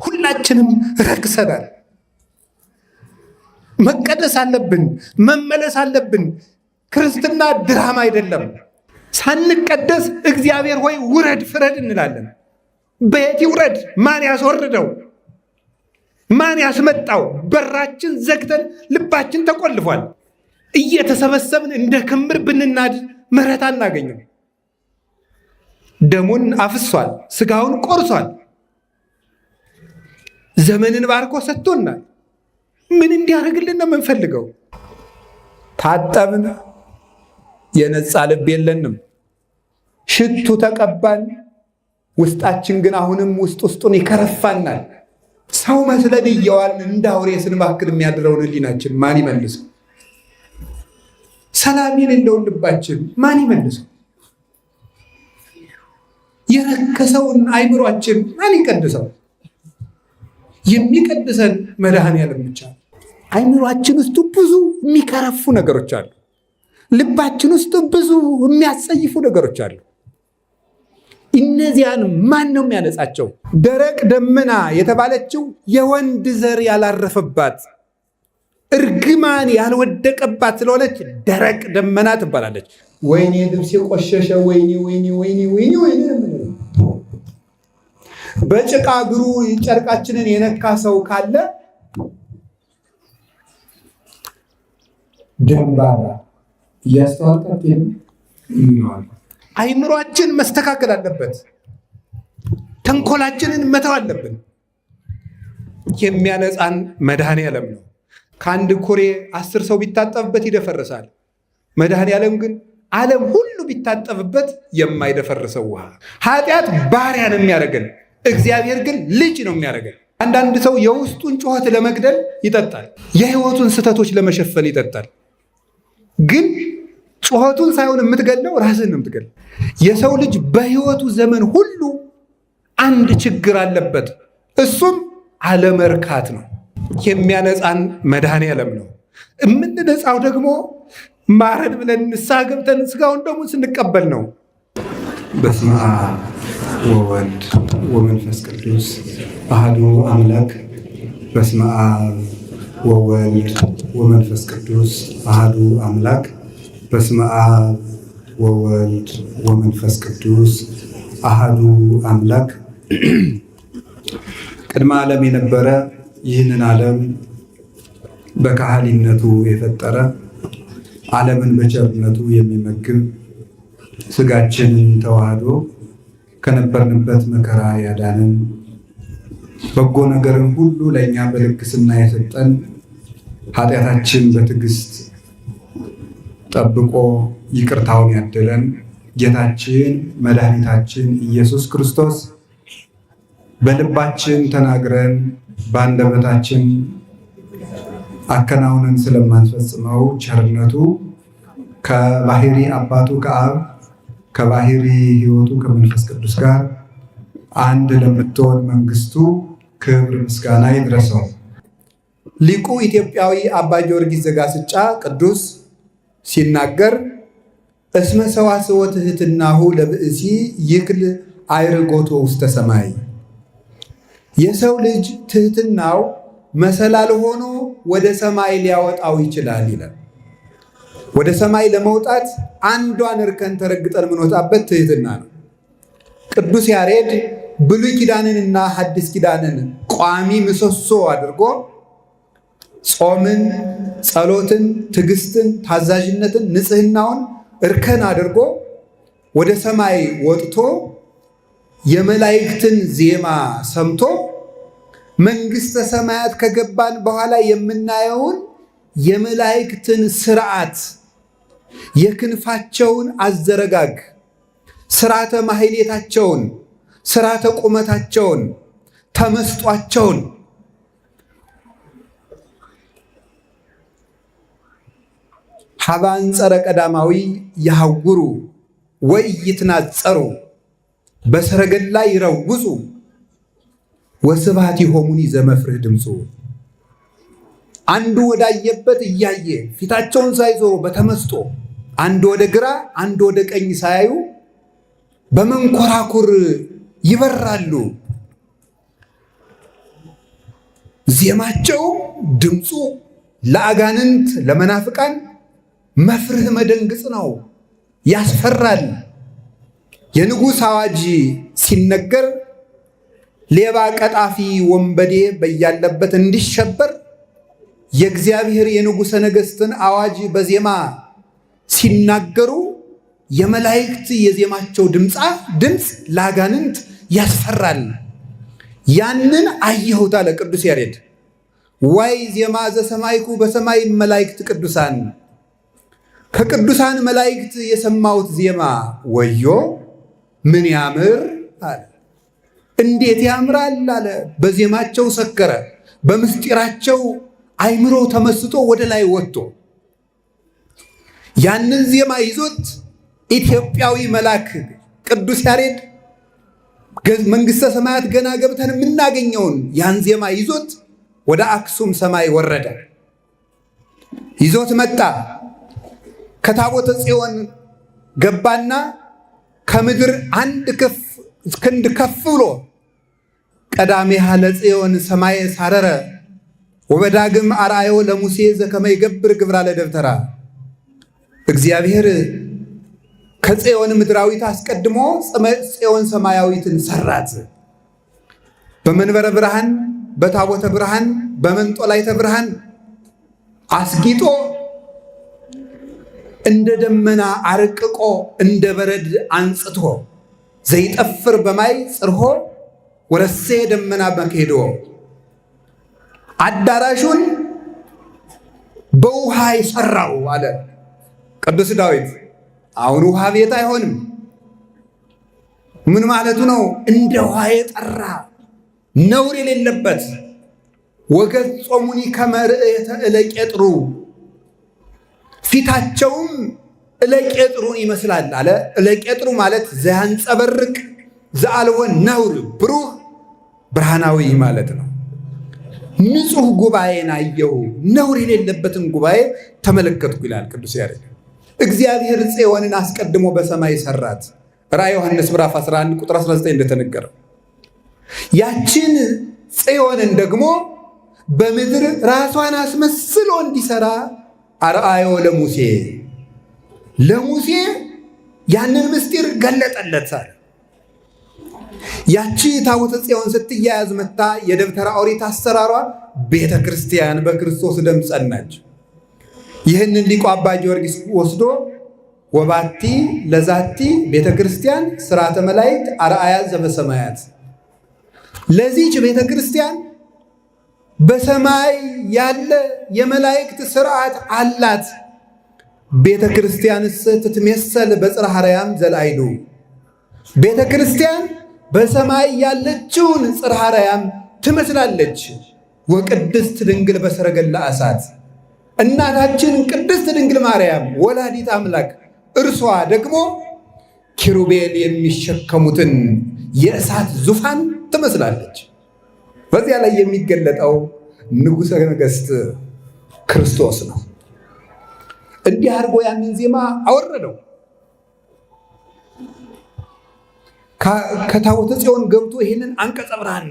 ሁላችንም ረክሰናል። መቀደስ አለብን፣ መመለስ አለብን። ክርስትና ድራማ አይደለም። ሳንቀደስ እግዚአብሔር ሆይ ውረድ ፍረድ እንላለን። በየት ይውረድ? ማን ያስወርደው? ማን ያስመጣው? በራችን ዘግተን ልባችን ተቆልፏል። እየተሰበሰብን እንደ ክምር ብንናድ ምሕረት አናገኝም። ደሙን አፍሷል፣ ስጋውን ቆርሷል፣ ዘመንን ባርኮ ሰጥቶናል። ምን እንዲያደርግልን ነው የምንፈልገው? ታጠብን፣ የነጻ ልብ የለንም። ሽቱ ተቀባን፣ ውስጣችን ግን አሁንም ውስጡን ይከረፋናል። ሰው መስለን እየዋልን እንደ አውሬ ስንባክን የሚያድረውን ሕሊናችን ማን ይመልሰው? ሰላም የሌለውን ልባችን ማን ይመልሰው? የረከሰውን አይምሯችን ማን ይቀድሰው? የሚቀድሰን መድኃኔዓለም ብቻ። አይምሯችን ውስጥ ብዙ የሚከረፉ ነገሮች አሉ። ልባችን ውስጥ ብዙ የሚያስጸይፉ ነገሮች አሉ። እነዚያን ማን ነው የሚያነጻቸው? ደረቅ ደመና የተባለችው የወንድ ዘር ያላረፈባት እርግማን ያልወደቀባት ስለሆነች ደረቅ ደመና ትባላለች። ወይኔ ልብስ የቆሸሸ ወይኔ ወይኔ ወይኔ ወይኔ ወይኔ። በጭቃ እግሩ ጨርቃችንን የነካ ሰው ካለ ደንባራ እያስተዋልቀት ይለዋል። አይምሯችን መስተካከል አለበት። ተንኮላችንን መተው አለብን። የሚያነጻን መድኃኔዓለም ነው። ከአንድ ኩሬ 10 ሰው ቢታጠብበት ይደፈርሳል። መድኃኔዓለም ግን ዓለም ሁሉ ቢታጠብበት የማይደፈርሰው ውሃ። ኃጢአት ባሪያ ነው የሚያደርገን፣ እግዚአብሔር ግን ልጅ ነው የሚያደርገን። አንዳንድ ሰው የውስጡን ጩኸት ለመግደል ይጠጣል፣ የህይወቱን ስህተቶች ለመሸፈን ይጠጣል። ግን ጩኸቱን ሳይሆን የምትገለው ራስህን ነው የምትገለው። የሰው ልጅ በህይወቱ ዘመን ሁሉ አንድ ችግር አለበት፣ እሱም አለመርካት ነው። የሚያነጻን መድኃኔዓለም ነው። የምንነጻው ደግሞ ማረን ብለን ንስሐ ገብተን ስጋውን ደግሞ ስንቀበል ነው። በስመ አብ ወወልድ ወመንፈስ ቅዱስ አሐዱ አምላክ። በስመ አብ ወወልድ ወመንፈስ ቅዱስ አሐዱ አምላክ። በስመ አብ ወወልድ ወመንፈስ ቅዱስ አሐዱ አምላክ። ቅድመ ዓለም የነበረ ይህንን ዓለም በካህሊነቱ የፈጠረ ዓለምን በቸርነቱ የሚመግብ ስጋችንን ተዋህዶ ከነበርንበት መከራ ያዳንን በጎ ነገርን ሁሉ ለእኛ በልግስና የሰጠን ኃጢአታችን በትዕግስት ጠብቆ ይቅርታውን ያደለን ጌታችን መድኃኒታችን ኢየሱስ ክርስቶስ በልባችን ተናግረን በአንደበታችን አከናውነን ስለማንፈጽመው ቸርነቱ ከባህሪ አባቱ ከአብ ከባህሪ ሕይወቱ ከመንፈስ ቅዱስ ጋር አንድ ለምትሆን መንግስቱ ክብር ምስጋና ይድረሰው። ሊቁ ኢትዮጵያዊ አባ ጊዮርጊስ ዘጋስጫ ቅዱስ ሲናገር እስመ ሰዋስወ ትሕትናሁ ለብእሲ ይክል አይርጎቶ ውስተ ሰማይ፣ የሰው ልጅ ትሕትናው መሰላል ሆኖ ወደ ሰማይ ሊያወጣው ይችላል ይላል። ወደ ሰማይ ለመውጣት አንዷን እርከን ተረግጠን የምንወጣበት ትሕትና ነው። ቅዱስ ያሬድ ብሉይ ኪዳንንና ሐዲስ ኪዳንን ቋሚ ምሰሶ አድርጎ ጾምን፣ ጸሎትን፣ ትዕግስትን፣ ታዛዥነትን፣ ንጽህናውን እርከን አድርጎ ወደ ሰማይ ወጥቶ የመላእክትን ዜማ ሰምቶ መንግሥተ ሰማያት ከገባን በኋላ የምናየውን የመላእክትን ስርዓት፣ የክንፋቸውን አዘረጋግ፣ ስርዓተ ማሕሌታቸውን፣ ስርዓተ ቁመታቸውን፣ ተመስጧቸውን ሀበ አንጸረ ቀዳማዊ ያሐውሩ ወኢይትናጸሩ በሰረገላ ይረውጹ ወስብሐቲሆሙኒ ዘመፍርህ ድምፁ። አንዱ ወዳየበት እያየ ፊታቸውን ሳይዞሩ በተመስጦ አንዱ ወደ ግራ አንዱ ወደ ቀኝ ሳያዩ በመንኮራኩር ይበራሉ። ዜማቸው ድምፁ ለአጋንንት ለመናፍቃን መፍርህ መደንግጽ ነው፣ ያስፈራል። የንጉሥ አዋጅ ሲነገር ሌባ፣ ቀጣፊ፣ ወንበዴ በያለበት እንዲሸበር የእግዚአብሔር የንጉሠ ነገሥትን አዋጅ በዜማ ሲናገሩ የመላእክት የዜማቸው ድምፅ ለአጋንንት ያስፈራል። ያንን አየሁት አለ ቅዱስ ያሬድ። ዋይ ዜማ ዘሰማይኩ በሰማይ መላእክት ቅዱሳን፣ ከቅዱሳን መላእክት የሰማሁት ዜማ ወዮ ምን ያምር አለ። እንዴት ያምራል አለ። በዜማቸው ሰከረ፣ በምስጢራቸው አይምሮ ተመስጦ ወደ ላይ ወጥቶ ያንን ዜማ ይዞት ኢትዮጵያዊ መልአክ ቅዱስ ያሬድ መንግሥተ ሰማያት ገና ገብተን የምናገኘውን ያን ዜማ ይዞት ወደ አክሱም ሰማይ ወረደ። ይዞት መጣ። ከታቦተ ጽዮን ገባና ከምድር አንድ ክንድ ከፍ ብሎ ቀዳሜሃ ለጽዮን ሰማየ ሳረረ ወበዳግም አርአዮ ለሙሴ ዘከመ ይገብር ግብራ ለደብተራ። እግዚአብሔር ከጽዮን ምድራዊት አስቀድሞ ጽዮን ሰማያዊትን ሰራት። በመንበረ ብርሃን፣ በታቦተ ብርሃን፣ በመንጦላይተ ብርሃን አስጊጦ እንደ ደመና አርቅቆ እንደ በረድ አንጽቶ ዘይጠፍር በማይ ጽርሆ ወረሴ ደመና መክሄዶ። አዳራሹን በውሃ ይሰራው አለ ቅዱስ ዳዊት። አሁን ውሃ ቤት አይሆንም። ምን ማለቱ ነው? እንደ ውሃ የጠራ ነውር የሌለበት ወገጾሙኒ ከመ ርዕየተ እለቄጥሩ፣ ፊታቸውም እለቄጥሩን ይመስላል አለ። እለቄጥሩ ማለት ዘያንጸበርቅ ዘአልወ ነውር፣ ብሩህ ብርሃናዊ ማለት ነው። ንጹሕ ጉባኤን አየሁ፣ ነውር የሌለበትን ጉባኤ ተመለከትኩ ይላል ቅዱስ ያሬድ። እግዚአብሔር ጽዮንን አስቀድሞ በሰማይ ሰራት። ራዕየ ዮሐንስ ምዕራፍ 11 ቁጥር 19 እንደተነገረው ያችን ጽዮንን ደግሞ በምድር ራሷን አስመስሎ እንዲሰራ አርአዮ ለሙሴ ያንን ምስጢር ገለጠለት አለ። ያቺ ታቦተ ጽዮን ስትያያዝ መታ የደብተራ ኦሪት አሰራሯ ቤተ ክርስቲያን በክርስቶስ ደም ጸናች። ይህንን ሊቁ አባ ጊዮርጊስ ወስዶ ወባቲ ለዛቲ ቤተ ክርስቲያን ሥርዓተ መላእክት አርአያ ዘበሰማያት፣ ለዚች ቤተ ክርስቲያን በሰማይ ያለ የመላእክት ሥርዓት አላት። ቤተ ክርስቲያንስ ትትሜሰል በጽርሐ አርያም ዘላይሉ፣ ቤተ ክርስቲያን በሰማይ ያለችውን ጽርሐ አርያም ትመስላለች። ወቅድስት ድንግል በሰረገላ እሳት፣ እናታችን ቅድስት ድንግል ማርያም ወላዲት አምላክ እርሷ ደግሞ ኪሩቤል የሚሸከሙትን የእሳት ዙፋን ትመስላለች። በዚያ ላይ የሚገለጠው ንጉሠ ነገሥት ክርስቶስ ነው። እንዲህ አድርጎ ያንን ዜማ አወረደው። ከታቦተ ጽዮን ገብቶ ይህንን አንቀጸ ብርሃን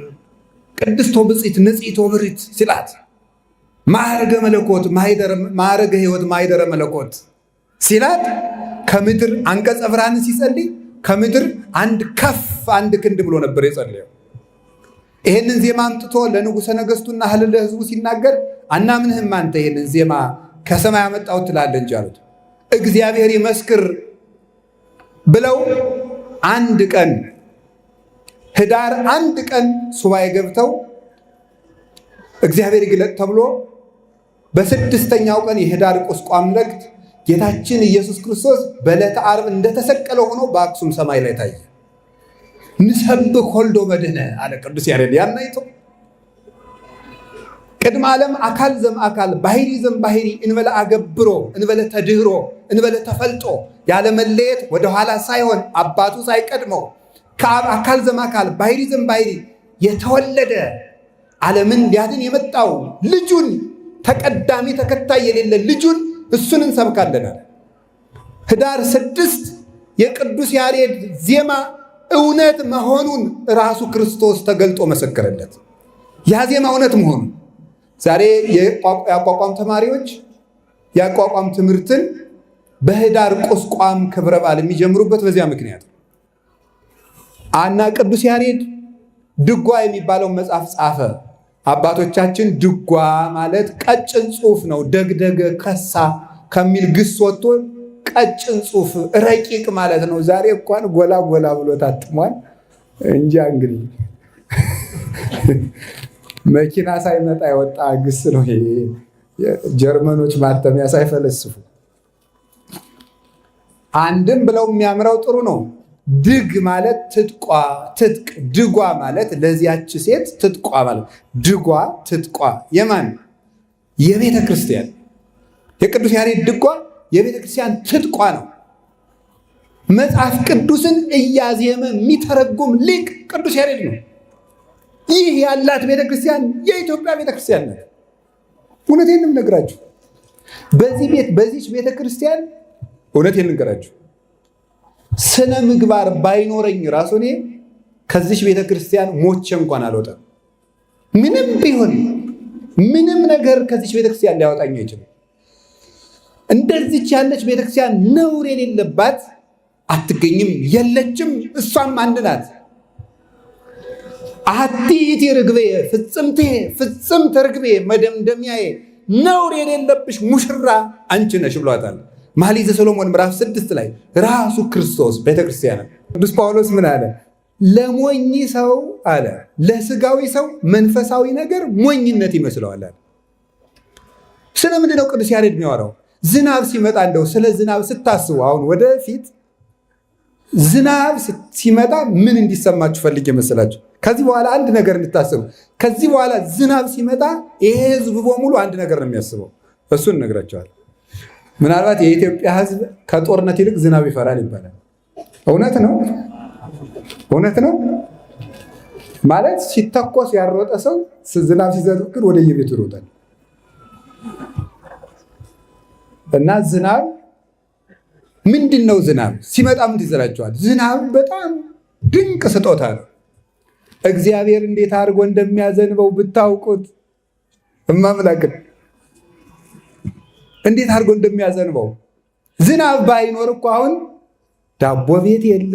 ቅድስቶ ብፅዕት ንጽሕቶ ብርት ሲላት ማዕረገ መለኮት ማዕረገ ሕይወት ማኅደረ መለኮት ሲላት ከምድር አንቀጸ ብርሃን ሲጸልይ ከምድር አንድ ክንድ ብሎ ነበር የጸለየው። ይህንን ዜማ አምጥቶ ለንጉሠ ነገሥቱና ለሕዝቡ ሲናገር አናምንህም አንተ ይህንን ዜማ ከሰማይ አመጣሁት ትላለህ እንጂ አሉት። እግዚአብሔር ይመስክር ብለው አንድ ቀን ኅዳር 1 ቀን ሱባኤ ገብተው እግዚአብሔር ይግለጥ ተብሎ በ6ኛው ቀን የኅዳር ቁስቋም ዕለት ጌታችን ኢየሱስ ክርስቶስ በዕለተ ዓርብ እንደተሰቀለ ሆኖ በአክሱም ሰማይ ላይ ታየ። ንሰብክ ወልዶ መድኅነ አለ ቅዱስ ያሬድ። ያን አይቶ ቅድመ ዓለም አካል ዘም አካል ባሕሪ ዘም ባሕሪ እንበለ አገብሮ እንበለ ተድህሮ እንበለ ተፈልጦ ያለ መለየት ወደኋላ ሳይሆን አባቱ ሳይቀድመው ከአብ አካል ዘም አካል ባሕሪ ዘም ባሕሪ የተወለደ ዓለምን ሊያድን የመጣው ልጁን ተቀዳሚ ተከታይ የሌለ ልጁን እሱን እንሰብካለን አለ። ኅዳር 6 የቅዱስ ያሬድ ዜማ እውነት መሆኑን ራሱ ክርስቶስ ተገልጦ መሰከረለት። ያ ዜማ እውነት መሆኑን ዛሬ የአቋቋም ተማሪዎች የአቋቋም ትምህርትን በህዳር ቁስቋም ክብረ በዓል የሚጀምሩበት በዚያ ምክንያት እና ቅዱስ ያሬድ ድጓ የሚባለውን መጽሐፍ ጻፈ። አባቶቻችን ድጓ ማለት ቀጭን ጽሑፍ ነው። ደግደገ ከሳ ከሚል ግስ ወጥቶ ቀጭን ጽሑፍ ረቂቅ ማለት ነው። ዛሬ እንኳን ጎላ ጎላ ብሎ ታትሟል። እንጃ እንግዲህ መኪና ሳይመጣ የወጣ ግስ ነው ይሄ። ጀርመኖች ማተሚያ ሳይፈለስፉ አንድም ብለው የሚያምረው ጥሩ ነው። ድግ ማለት ትጥቋ ትጥቅ፣ ድጓ ማለት ለዚያች ሴት ትጥቋ ማለት ድጓ ትጥቋ የማን የቤተ ክርስቲያን የቅዱስ ያሬድ ድጓ የቤተ ክርስቲያን ትጥቋ ነው። መጽሐፍ ቅዱስን እያዜመ የሚተረጉም ሊቅ ቅዱስ ያሬድ ነው። ይህ ያላት ቤተ ክርስቲያን የኢትዮጵያ ቤተ ክርስቲያን ናት። እውነቴን ነው የምነግራችሁ። በዚች ቤተ ክርስቲያን እውነቴን ልንገራችሁ፣ ስነ ምግባር ባይኖረኝ ራሱ እኔ ከዚች ቤተ ክርስቲያን ሞቼ እንኳን አልወጣም። ምንም ቢሆን ምንም ነገር ከዚች ቤተ ክርስቲያን ሊያወጣኝ አይችልም። እንደዚች ያለች ቤተ ክርስቲያን ነውር የሌለባት አትገኝም፣ የለችም። እሷም አንድ ናት። አሐቲ ርግቤ ፍጽምቴ ፍጽምት ርግቤ መደምደሚያዬ፣ ነውር የሌለብሽ ሙሽራ አንቺ ነሽ ብሏታል። መኃልየ ሰሎሞን ምዕራፍ 6 ላይ ራሱ ክርስቶስ ቤተክርስቲያን ቅዱስ ጳውሎስ ምን አለ? ለሞኝ ሰው አለ ለስጋዊ ሰው መንፈሳዊ ነገር ሞኝነት ይመስለዋል አለ። ስለምንድን ነው ቅዱስ ያሬድ የሚያወራው? ዝናብ ሲመጣ እንደው ስለ ዝናብ ስታስቡ አሁን ወደፊት ዝናብ ሲመጣ ምን እንዲሰማችሁ ፈልጌ መሰላችሁ? ከዚህ በኋላ አንድ ነገር እንድታስቡ። ከዚህ በኋላ ዝናብ ሲመጣ ይሄ ህዝብ በሙሉ አንድ ነገር ነው የሚያስበው። እሱን እነግራቸዋለሁ። ምናልባት የኢትዮጵያ ህዝብ ከጦርነት ይልቅ ዝናብ ይፈራል ይባላል። እውነት ነው? እውነት ነው ማለት ሲተኮስ ያሮጠ ሰው ዝናብ ሲዘንብ ግን ወደ የቤቱ ይሮጣል። እና ዝናብ ምንድን ነው? ዝናብ ሲመጣ ምን ትዘላቸዋል? ዝናብ በጣም ድንቅ ስጦታ ነው። እግዚአብሔር እንዴት አድርጎ እንደሚያዘንበው ብታውቁት፣ እማምላክን እንዴት አድርጎ እንደሚያዘንበው። ዝናብ ባይኖር እኮ አሁን ዳቦ ቤት የለ፣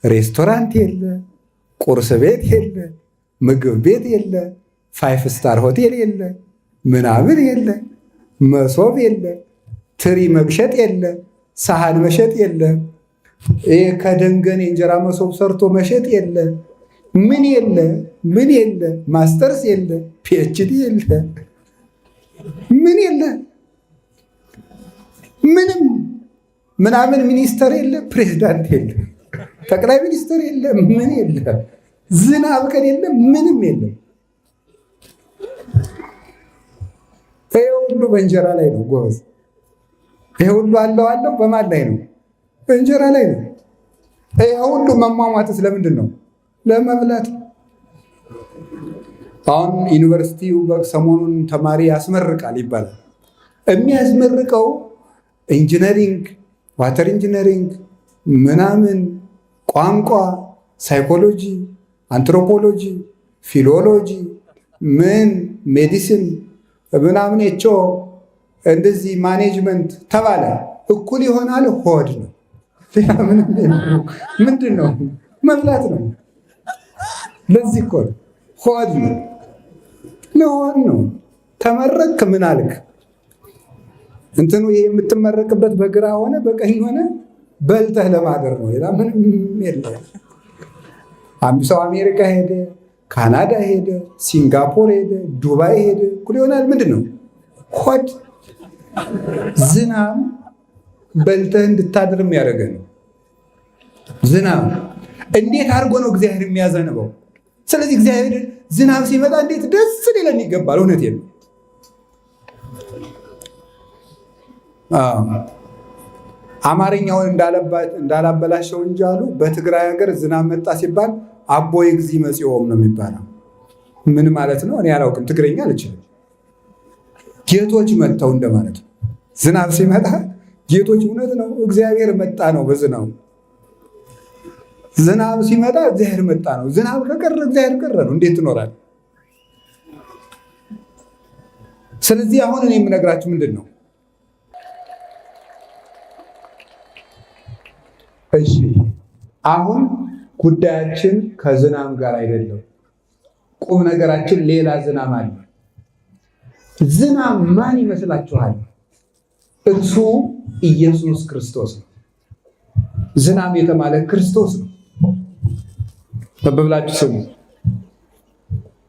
ሬስቶራንት የለ፣ ቁርስ ቤት የለ፣ ምግብ ቤት የለ፣ 5 ስታር ሆቴል የለ፣ ምናምን የለ፣ መሶብ የለ፣ ትሪ መብሸጥ የለ፣ ሳህን መሸጥ የለ፣ ከደንገን የእንጀራ መሶብ ሰርቶ መሸጥ የለ፣ ምን የለ፣ ምን የለ፣ ማስተርስ የለ፣ ፒኤችዲ የለ፣ ምን የለ፣ ምንም ምናምን ሚኒስተር የለ፣ ፕሬዝዳንት የለ፣ ጠቅላይ ሚኒስተር የለ፣ ምን የለ፣ ዝናብ ቀን የለ፣ ምንም የለም። ይሄ ሁሉ በእንጀራ ላይ ነው ጎበዝ። ይሄ ሁሉ አለው በማን ላይ ነው? በእንጀራ ላይ ነው። ይሄ ሁሉ መሟሟትስ ለምንድን ነው? ለመብላት። አሁን ዩኒቨርሲቲው ሰሞኑን ተማሪ ያስመርቃል ይባላል። የሚያስመርቀው ኢንጂነሪንግ፣ ዋተር ኢንጂነሪንግ፣ ምናምን፣ ቋንቋ፣ ሳይኮሎጂ፣ አንትሮፖሎጂ፣ ፊሎሎጂ፣ ምን ሜዲሲን ምናምን እንደዚህ ማኔጅመንት ተባለ። እኩል ይሆናል። ሆድ ነው። ምንድን ነው? መብላት ነው። ለዚህ እኮ ሆድ ነው። ለሆድ ነው። ተመረቅክ ምን አልክ? እንትኑ ይሄ የምትመረቅበት በግራ ሆነ በቀኝ ሆነ በልተህ ለማደር ነው። ሌላ ምንም የለም። አንዱ ሰው አሜሪካ ሄደ፣ ካናዳ ሄደ፣ ሲንጋፖር ሄደ፣ ዱባይ ሄደ፣ እኩል ይሆናል። ምንድን ነው? ሆድ። ዝናብ በልተህ እንድታድር የሚያደርገ ነው። ዝናብ እንዴት አድርጎ ነው እግዚአብሔር የሚያዘንበው? ስለዚህ እግዚአብሔር ዝናብ ሲመጣ እንዴት ደስ ሊለን ይገባል። እውነቴን ነው። አማርኛውን እንዳላበላሸው እንጂ አሉ በትግራይ ሀገር ዝናብ መጣ ሲባል አቦይ እግዚ መጽኦም ነው የሚባለው። ምን ማለት ነው? እኔ አላውቅም፣ ትግረኛ አልችልም። ጌቶች መጥተው እንደማለት ነው። ዝናብ ሲመጣ ጌቶች፣ እውነት ነው፣ እግዚአብሔር መጣ ነው በዝናቡ። ዝናብ ሲመጣ እግዚአብሔር መጣ ነው። ዝናብ ከቀረ እግዚአብሔር ቀረ ነው። እንዴት ትኖራል? ስለዚህ አሁን እኔ የምነግራችሁ ምንድን ነው? እሺ አሁን ጉዳያችን ከዝናብ ጋር አይደለም። ቁም ነገራችን ሌላ ዝናብ አለ። ዝናብ ማን ይመስላችኋል? እሱ ኢየሱስ ክርስቶስ ነው። ዝናብ የተባለ ክርስቶስ ነው። ተበብላችሁ ስሙ።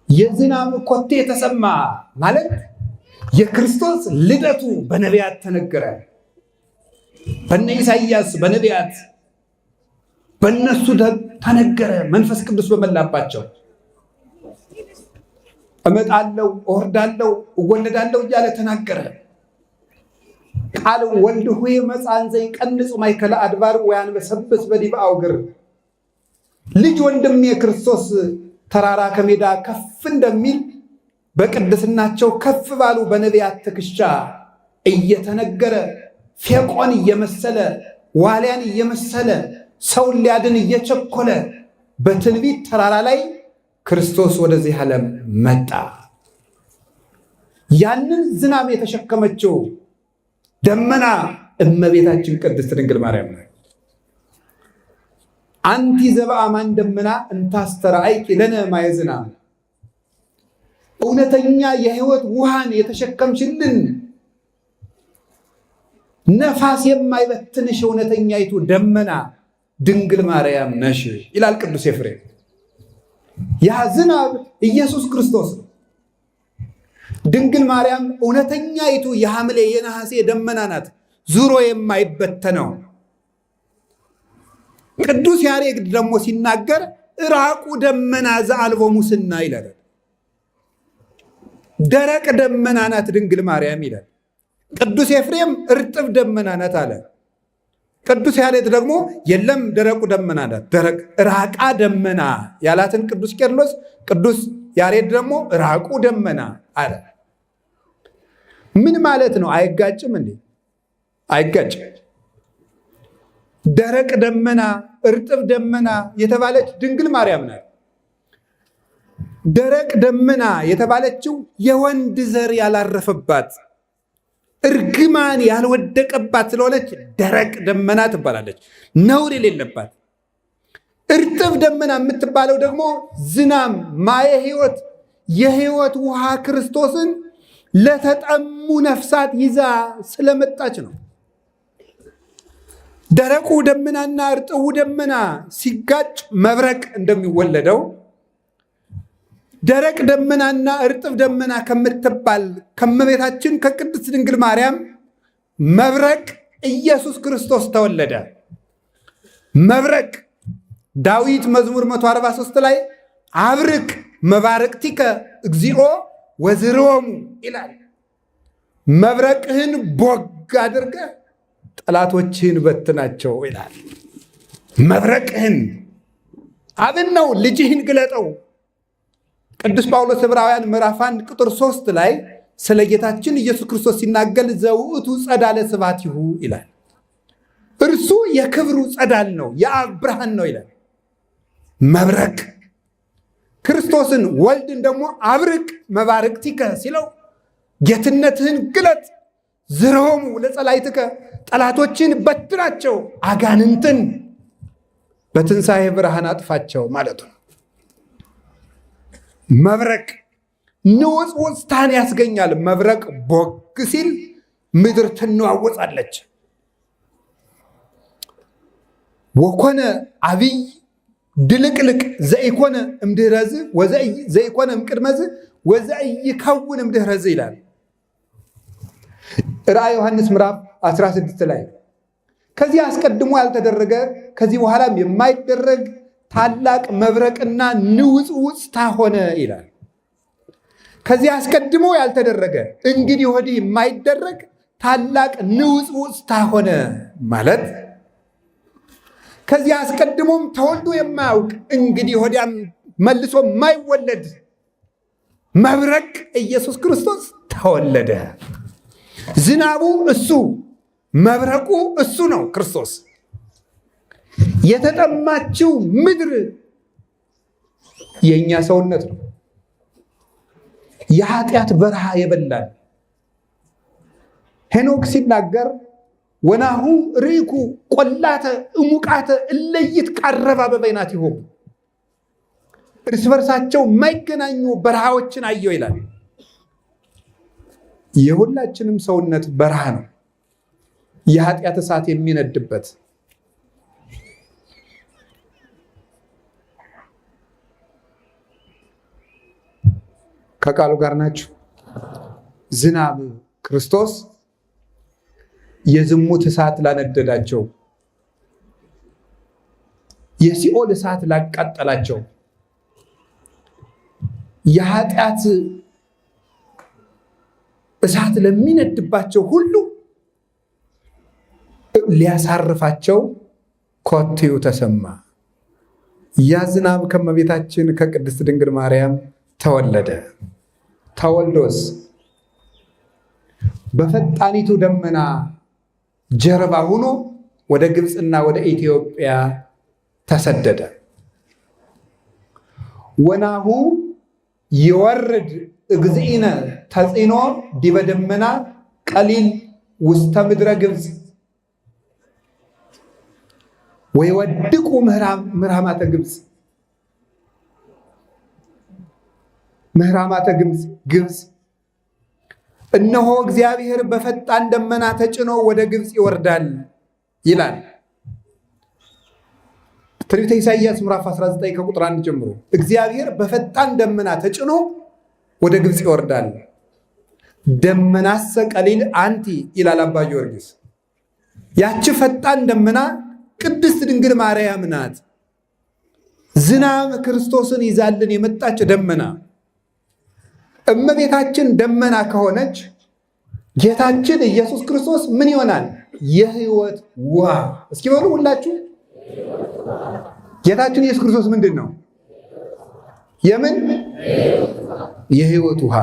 የዝናብ ኮቴ ተሰማ ማለት የክርስቶስ ልደቱ በነቢያት ተነገረ። በነ ኢሳይያስ በነቢያት በእነሱ ተነገረ። መንፈስ ቅዱስ በመላባቸው እመጣለሁ፣ እወርዳለሁ፣ እወለዳለሁ እያለ ተናገረ። ቃል ወልድ ሆይ መጻን ዘይቀንጹ ማእከለ አድባር ወያንበሰብስ በዲበ አውግር። ልጅ ወንድም የክርስቶስ ተራራ ከሜዳ ከፍ እንደሚል በቅድስናቸው ከፍ ባሉ በነቢያት ትከሻ እየተነገረ ፌቆን እየመሰለ ዋልያን እየመሰለ ሰውን ሊያድን እየቸኮለ በትንቢት ተራራ ላይ ክርስቶስ ወደዚህ ዓለም መጣ። ያንን ዝናብ የተሸከመችው ደመና እመቤታችን ቅድስት ድንግል ማርያም ናት። አንቲ ዘበአማን ደመና እንታስተርአይኪ ለነ ማየ ዝናብ፣ እውነተኛ የሕይወት ውሃን የተሸከምሽልን ነፋስ የማይበትንሽ እውነተኛይቱ ደመና ድንግል ማርያም ነሽ ይላል ቅዱስ ኤፍሬም። ያ ዝናብ ኢየሱስ ክርስቶስ ነው። ድንግል ማርያም እውነተኛይቱ የሐምሌ የነሐሴ ደመና ናት፣ ዙሮ የማይበተነው። ቅዱስ ያሬድ ደግሞ ሲናገር ራቁ ደመና ዘአልቦ ሙስና ይላል። ደረቅ ደመና ናት ድንግል ማርያም ይላል። ቅዱስ ኤፍሬም እርጥብ ደመና ናት አለ። ቅዱስ ያሬድ ደግሞ የለም ደረቁ ደመና ናት፣ ደረቅ ራቃ ደመና ያላትን ቅዱስ ቄርሎስ፣ ቅዱስ ያሬድ ደግሞ ራቁ ደመና አለ። ምን ማለት ነው? አይጋጭም እንዴ? አይጋጭም። ደረቅ ደመና እርጥብ ደመና የተባለች ድንግል ማርያም ናት። ደረቅ ደመና የተባለችው የወንድ ዘር ያላረፈባት እርግማን ያልወደቀባት ስለሆነች ደረቅ ደመና ትባላለች፣ ነውር የሌለባት። እርጥብ ደመና የምትባለው ደግሞ ዝናም ማየ ሕይወት የሕይወት ውሃ ክርስቶስን ለተጠሙ ነፍሳት ይዛ ስለመጣች ነው። ደረቁ ደመናና እርጥቡ ደመና ሲጋጭ መብረቅ እንደሚወለደው ደረቅ ደመናና እርጥብ ደመና ከምትባል ከመቤታችን ከቅድስት ድንግል ማርያም መብረቅ ኢየሱስ ክርስቶስ ተወለደ። መብረቅ ዳዊት መዝሙር 143 ላይ አብርቅ መባረቅቲከ እግዚኦ ወዝሮሙ ይላል። መብረቅህን ቦግ አድርገ ጠላቶችህን በትናቸው ይላል። መብረቅህን አብን ነው፣ ልጅህን ግለጠው። ቅዱስ ጳውሎስ ዕብራውያን ምዕራፍ 1 ቁጥር 3 ላይ ስለ ጌታችን ኢየሱስ ክርስቶስ ሲናገር ዘውእቱ ጸዳለ ስብሐቲሁ ይላል። እርሱ የክብሩ ጸዳል ነው፣ የአብ ብርሃን ነው ይላል። መብረቅ ክርስቶስን ወልድን ደግሞ አብርቅ መባርቅቲከ ሲለው ጌትነትህን ግለጥ፣ ዝርሆሙ ለጸላይትከ ጠላቶችን በትናቸው፣ አጋንንትን በትንሣኤ ብርሃን አጥፋቸው ማለቱ ነው። መብረቅ ንውጽውጽታን ያስገኛል። መብረቅ ቦግ ሲል ምድር ትነዋወጻለች። ወኮነ አብይ ድልቅልቅ ዘኢኮነ እምድህረዝ ዘይኮነ እምቅድመዝ ወዘኢይከውን እምድህረዝ ይላል ራእየ ዮሐንስ ምዕራፍ 16 ላይ ከዚህ አስቀድሞ ያልተደረገ ከዚህ በኋላም የማይደረግ ታላቅ መብረቅና ንውጽውጽታ ሆነ ይላል። ከዚህ አስቀድሞ ያልተደረገ እንግዲህ ወዲህ የማይደረግ ታላቅ ንውጽውጽታ ሆነ ማለት ከዚህ አስቀድሞም ተወልዶ የማያውቅ እንግዲህ ወዲያም መልሶ የማይወለድ መብረቅ ኢየሱስ ክርስቶስ ተወለደ። ዝናቡ እሱ፣ መብረቁ እሱ ነው ክርስቶስ። የተጠማችው ምድር የእኛ ሰውነት ነው። የኃጢአት በረሃ የበላን ሄኖክ ሲናገር ወናሁ ርኢኩ ቆላተ እሙቃተ እለይት ቃረባ በበይናቲሆሙ እርስ በርሳቸው የማይገናኙ በረሃዎችን አየው ይላል። የሁላችንም ሰውነት በረሃ ነው፣ የኃጢአት እሳት የሚነድበት። ከቃሉ ጋር ናችሁ። ዝናብ ክርስቶስ የዝሙት እሳት ላነደዳቸው፣ የሲኦል እሳት ላቃጠላቸው፣ የኃጢአት እሳት ለሚነድባቸው ሁሉ ሊያሳርፋቸው ኮቴው ተሰማ። ያ ዝናብ ከእመቤታችን ከቅድስት ድንግል ማርያም ተወለደ። ተወልዶስ በፈጣኒቱ ደመና ጀርባ ሆኖ ወደ ግብፅና ወደ ኢትዮጵያ ተሰደደ። ወናሁ ይወርድ እግዚእነ ተጽኖ ዲበ ደመና ቀሊል ውስተ ምድረ ግብፅ ወይወድቁ ምሕራማተ ግብፅ ግብፅ እነሆ እግዚአብሔር በፈጣን ደመና ተጭኖ ወደ ግብፅ ይወርዳል ይላል ትንቢተ ኢሳይያስ ምዕራፍ 19 ከቁጥር 1 ጀምሮ። እግዚአብሔር በፈጣን ደመና ተጭኖ ወደ ግብፅ ይወርዳል። ደመናሰ ቀሊል አንቲ ይላል አባ ጊዮርጊስ። ያቺ ፈጣን ደመና ቅድስት ድንግል ማርያም ናት። ዝናብ ክርስቶስን ይዛልን የመጣች ደመና። እመቤታችን ደመና ከሆነች ጌታችን ኢየሱስ ክርስቶስ ምን ይሆናል? የሕይወት ውሃ። እስኪ በሉ ሁላችሁ፣ ጌታችን ኢየሱስ ክርስቶስ ምንድን ነው? የምን? የሕይወት ውሃ።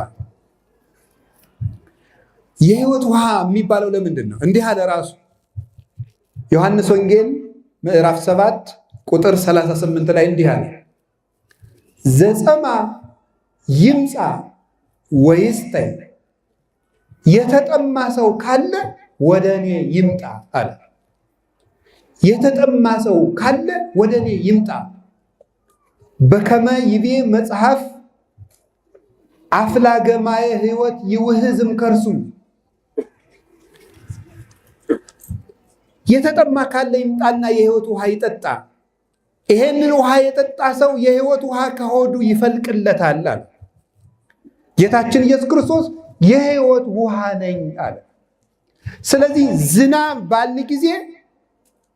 የሕይወት ውሃ የሚባለው ለምንድን ነው? እንዲህ አለ ራሱ ዮሐንስ ወንጌል ምዕራፍ 7 ቁጥር 38 ላይ እንዲህ አለ፣ ዘጸማ ይምፃ ወይስጠይ፣ የተጠማ ሰው ካለ ወደ እኔ ይምጣ አለ። የተጠማ ሰው ካለ ወደ እኔ ይምጣ። በከመ ይቤ መጽሐፍ አፍላገ ማየ ሕይወት ይውህዝም ከርሱ። የተጠማ ካለ ይምጣና የሕይወት ውሃ ይጠጣ። ይሄንን ውሃ የጠጣ ሰው የሕይወት ውሃ ከሆዱ ይፈልቅለታል አለ። ጌታችን ኢየሱስ ክርስቶስ የሕይወት ውሃ ነኝ አለ። ስለዚህ ዝናብ ባልን ጊዜ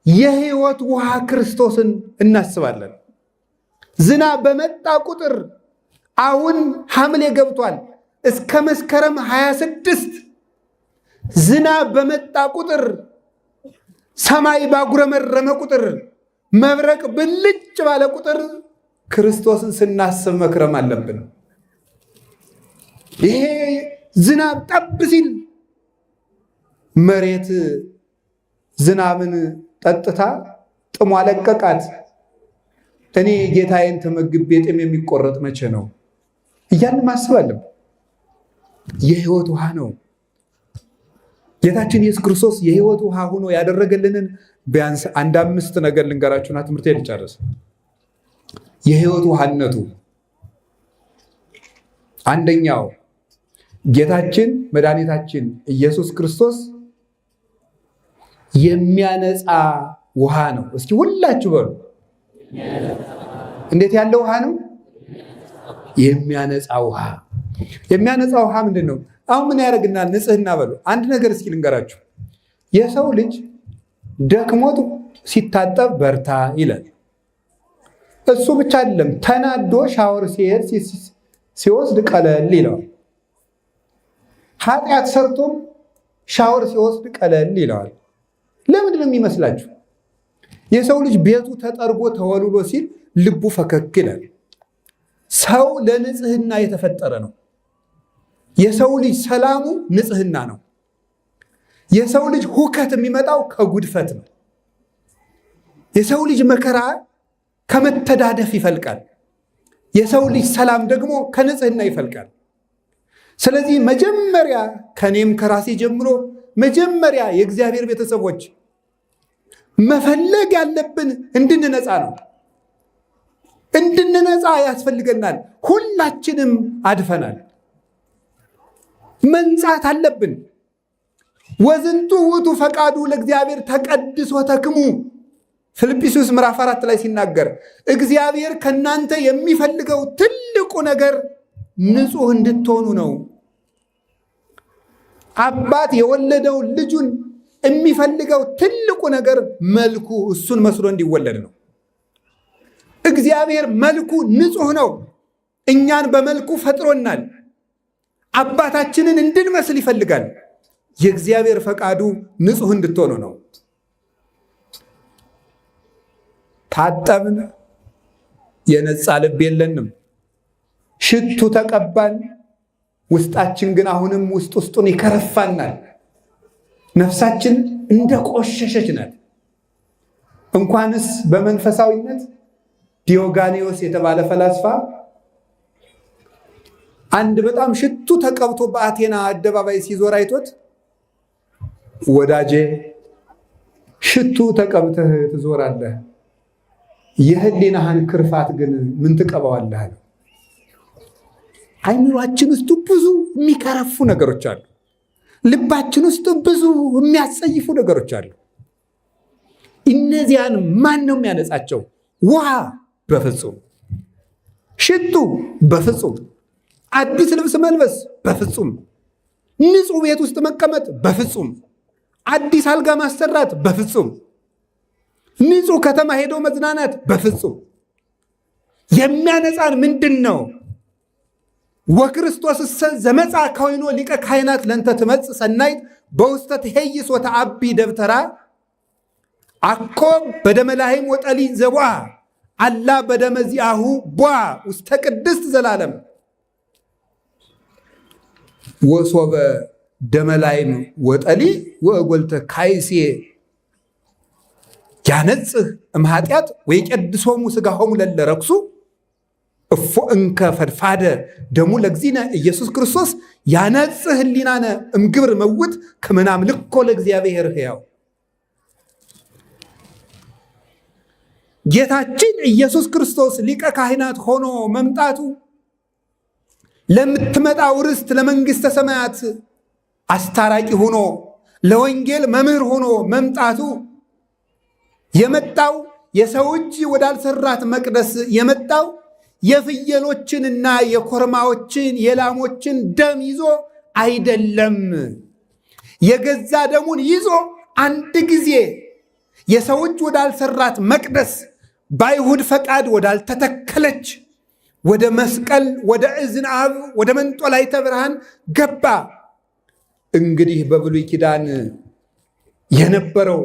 የሕይወት ውሃ ክርስቶስን እናስባለን። ዝናብ በመጣ ቁጥር አሁን ሐምሌ ገብቷል፣ እስከ መስከረም 26 ዝናብ በመጣ ቁጥር ሰማይ ባጉረመረመ ቁጥር መብረቅ ብልጭ ባለ ቁጥር ክርስቶስን ስናስብ መክረም አለብን። ይሄ ዝናብ ጠብ ሲል መሬት ዝናብን ጠጥታ ጥሟ ለቀቃት። እኔ ጌታዬን ተመግቤ ጥም የሚቆረጥ መቼ ነው እያልን ማሰብ አለብን። የሕይወት ውሃ ነው ጌታችን ኢየሱስ ክርስቶስ። የሕይወት ውሃ ሆኖ ያደረገልንን ቢያንስ 5 ነገር ልንገራችሁና ትምህርት ልጨርስ። የሕይወት ውሃነቱ አንደኛው ጌታችን መድኃኒታችን ኢየሱስ ክርስቶስ የሚያነጻ ውሃ ነው። እስኪ ሁላችሁ በሉ፣ እንዴት ያለ ውሃ ነው? የሚያነጻ ውሃ። የሚያነጻ ውሃ ምንድን ነው? አሁን ምን ያደርግናል? ንጽህና በሉ። አንድ ነገር እስኪ ልንገራችሁ። የሰው ልጅ ደክሞት ሲታጠብ በርታ ይላል። እሱ ብቻ አይደለም፣ ተናዶ ሻወር ሲሄድ ሲወስድ ቀለል ይለዋል። ኃጢአት ሰርቶም ሻወር ሲወስድ ቀለል ይለዋል። ለምንድን ነው የሚመስላችሁ? የሰው ልጅ ቤቱ ተጠርጎ ተወልሎ ሲል ልቡ ፈከክ ይላል። ሰው ለንጽህና የተፈጠረ ነው። የሰው ልጅ ሰላሙ ንጽህና ነው። የሰው ልጅ ሁከት የሚመጣው ከጉድፈት ነው። የሰው ልጅ መከራ ከመተዳደፍ ይፈልቃል። የሰው ልጅ ሰላም ደግሞ ከንጽህና ይፈልቃል። ስለዚህ መጀመሪያ ከኔም ከራሴ ጀምሮ መጀመሪያ የእግዚአብሔር ቤተሰቦች መፈለግ ያለብን እንድንነጻ ነው። እንድንነጻ ያስፈልገናል። ሁላችንም አድፈናል። መንጻት አለብን። ወዝንቱ ውእቱ ፈቃዱ ለእግዚአብሔር ተቀድሶ ተክሙ ፊልጵስዩስ ምዕራፍ 4 ላይ ሲናገር እግዚአብሔር ከእናንተ የሚፈልገው ትልቁ ነገር ንጹሕ እንድትሆኑ ነው። አባት የወለደው ልጁን የሚፈልገው ትልቁ ነገር መልኩ እሱን መስሎ እንዲወለድ ነው። እግዚአብሔር መልኩ ንጹሕ ነው። እኛን በመልኩ ፈጥሮናል። አባታችንን እንድንመስል ይፈልጋል። የእግዚአብሔር ፈቃዱ ንጹሕ እንድትሆኑ ነው። ታጠብን፣ የነጻ ልብ የለንም። ሽቱ ተቀባን፣ ውስጣችን ግን አሁንም ውስጡን ይከረፋናል። ነፍሳችን እንደ ቆሸሸች ናት። እንኳንስ በመንፈሳዊነት ዲዮጋኔዎስ የተባለ ፈላስፋ አንድ በጣም ሽቱ ተቀብቶ በአቴና አደባባይ ሲዞር አይቶት ወዳጄ ሽቱ ተቀብተህ ትዞራለህ፣ የህሊናህን ክርፋት ግን ምን ትቀባዋለህ አለ። አይምሯችን ውስጥ ብዙ የሚከረፉ ነገሮች አሉ። ልባችን ውስጥ ብዙ የሚያስጸይፉ ነገሮች አሉ። እነዚያን ማን ነው የሚያነጻቸው? ውሃ? በፍጹም። ሽቱ? በፍጹም። አዲስ ልብስ መልበስ? በፍጹም። ንጹሕ ቤት ውስጥ መቀመጥ? በፍጹም። አዲስ አልጋ ማሰራት? በፍጹም። ንጹሕ ከተማ ሄዶ መዝናናት? በፍጹም። የሚያነጻን ምንድን ነው? ወክርስቶስ ዘመጻ ከወይኖ ሊቀ ካህናት ለንተ ትመጽእ ሰናይት በውስተ ትሄይስ ወተአቢ ደብተራ አኮ በደመ ላህም ወጠሊ ዘቧ አላ በደመ ዚአሁ ቧ ውስተ ቅድስት ዘላለም ወሶበ ደመ ላህም ወጠሊ ወእጎልተ ካይሴ ያነጽህ እምኃጢአት ወይቀድሶሙ ሥጋሆሙ ለለ ረክሱ እፎ እንከ ፈድፋደ ደሙ ለእግዚእነ ኢየሱስ ክርስቶስ ያነጽህ ህሊናነ እምግብር መውት ከመናምልኮ ለእግዚአብሔር ሕያው። ጌታችን ኢየሱስ ክርስቶስ ሊቀ ካህናት ሆኖ መምጣቱ ለምትመጣው ርስት ለመንግሥተ ሰማያት አስታራቂ ሆኖ ለወንጌል መምህር ሆኖ መምጣቱ የመጣው የሰው እጅ ወዳልሰራት መቅደስ የመጣው የፍየሎችንና የኮርማዎችን የላሞችን ደም ይዞ አይደለም። የገዛ ደሙን ይዞ አንድ ጊዜ የሰው እጅ ወዳልሰራት መቅደስ በአይሁድ ፈቃድ ወዳልተተከለች ወደ መስቀል፣ ወደ እዝነ አብ፣ ወደ መንጦላዕተ ብርሃን ገባ። እንግዲህ በብሉይ ኪዳን የነበረው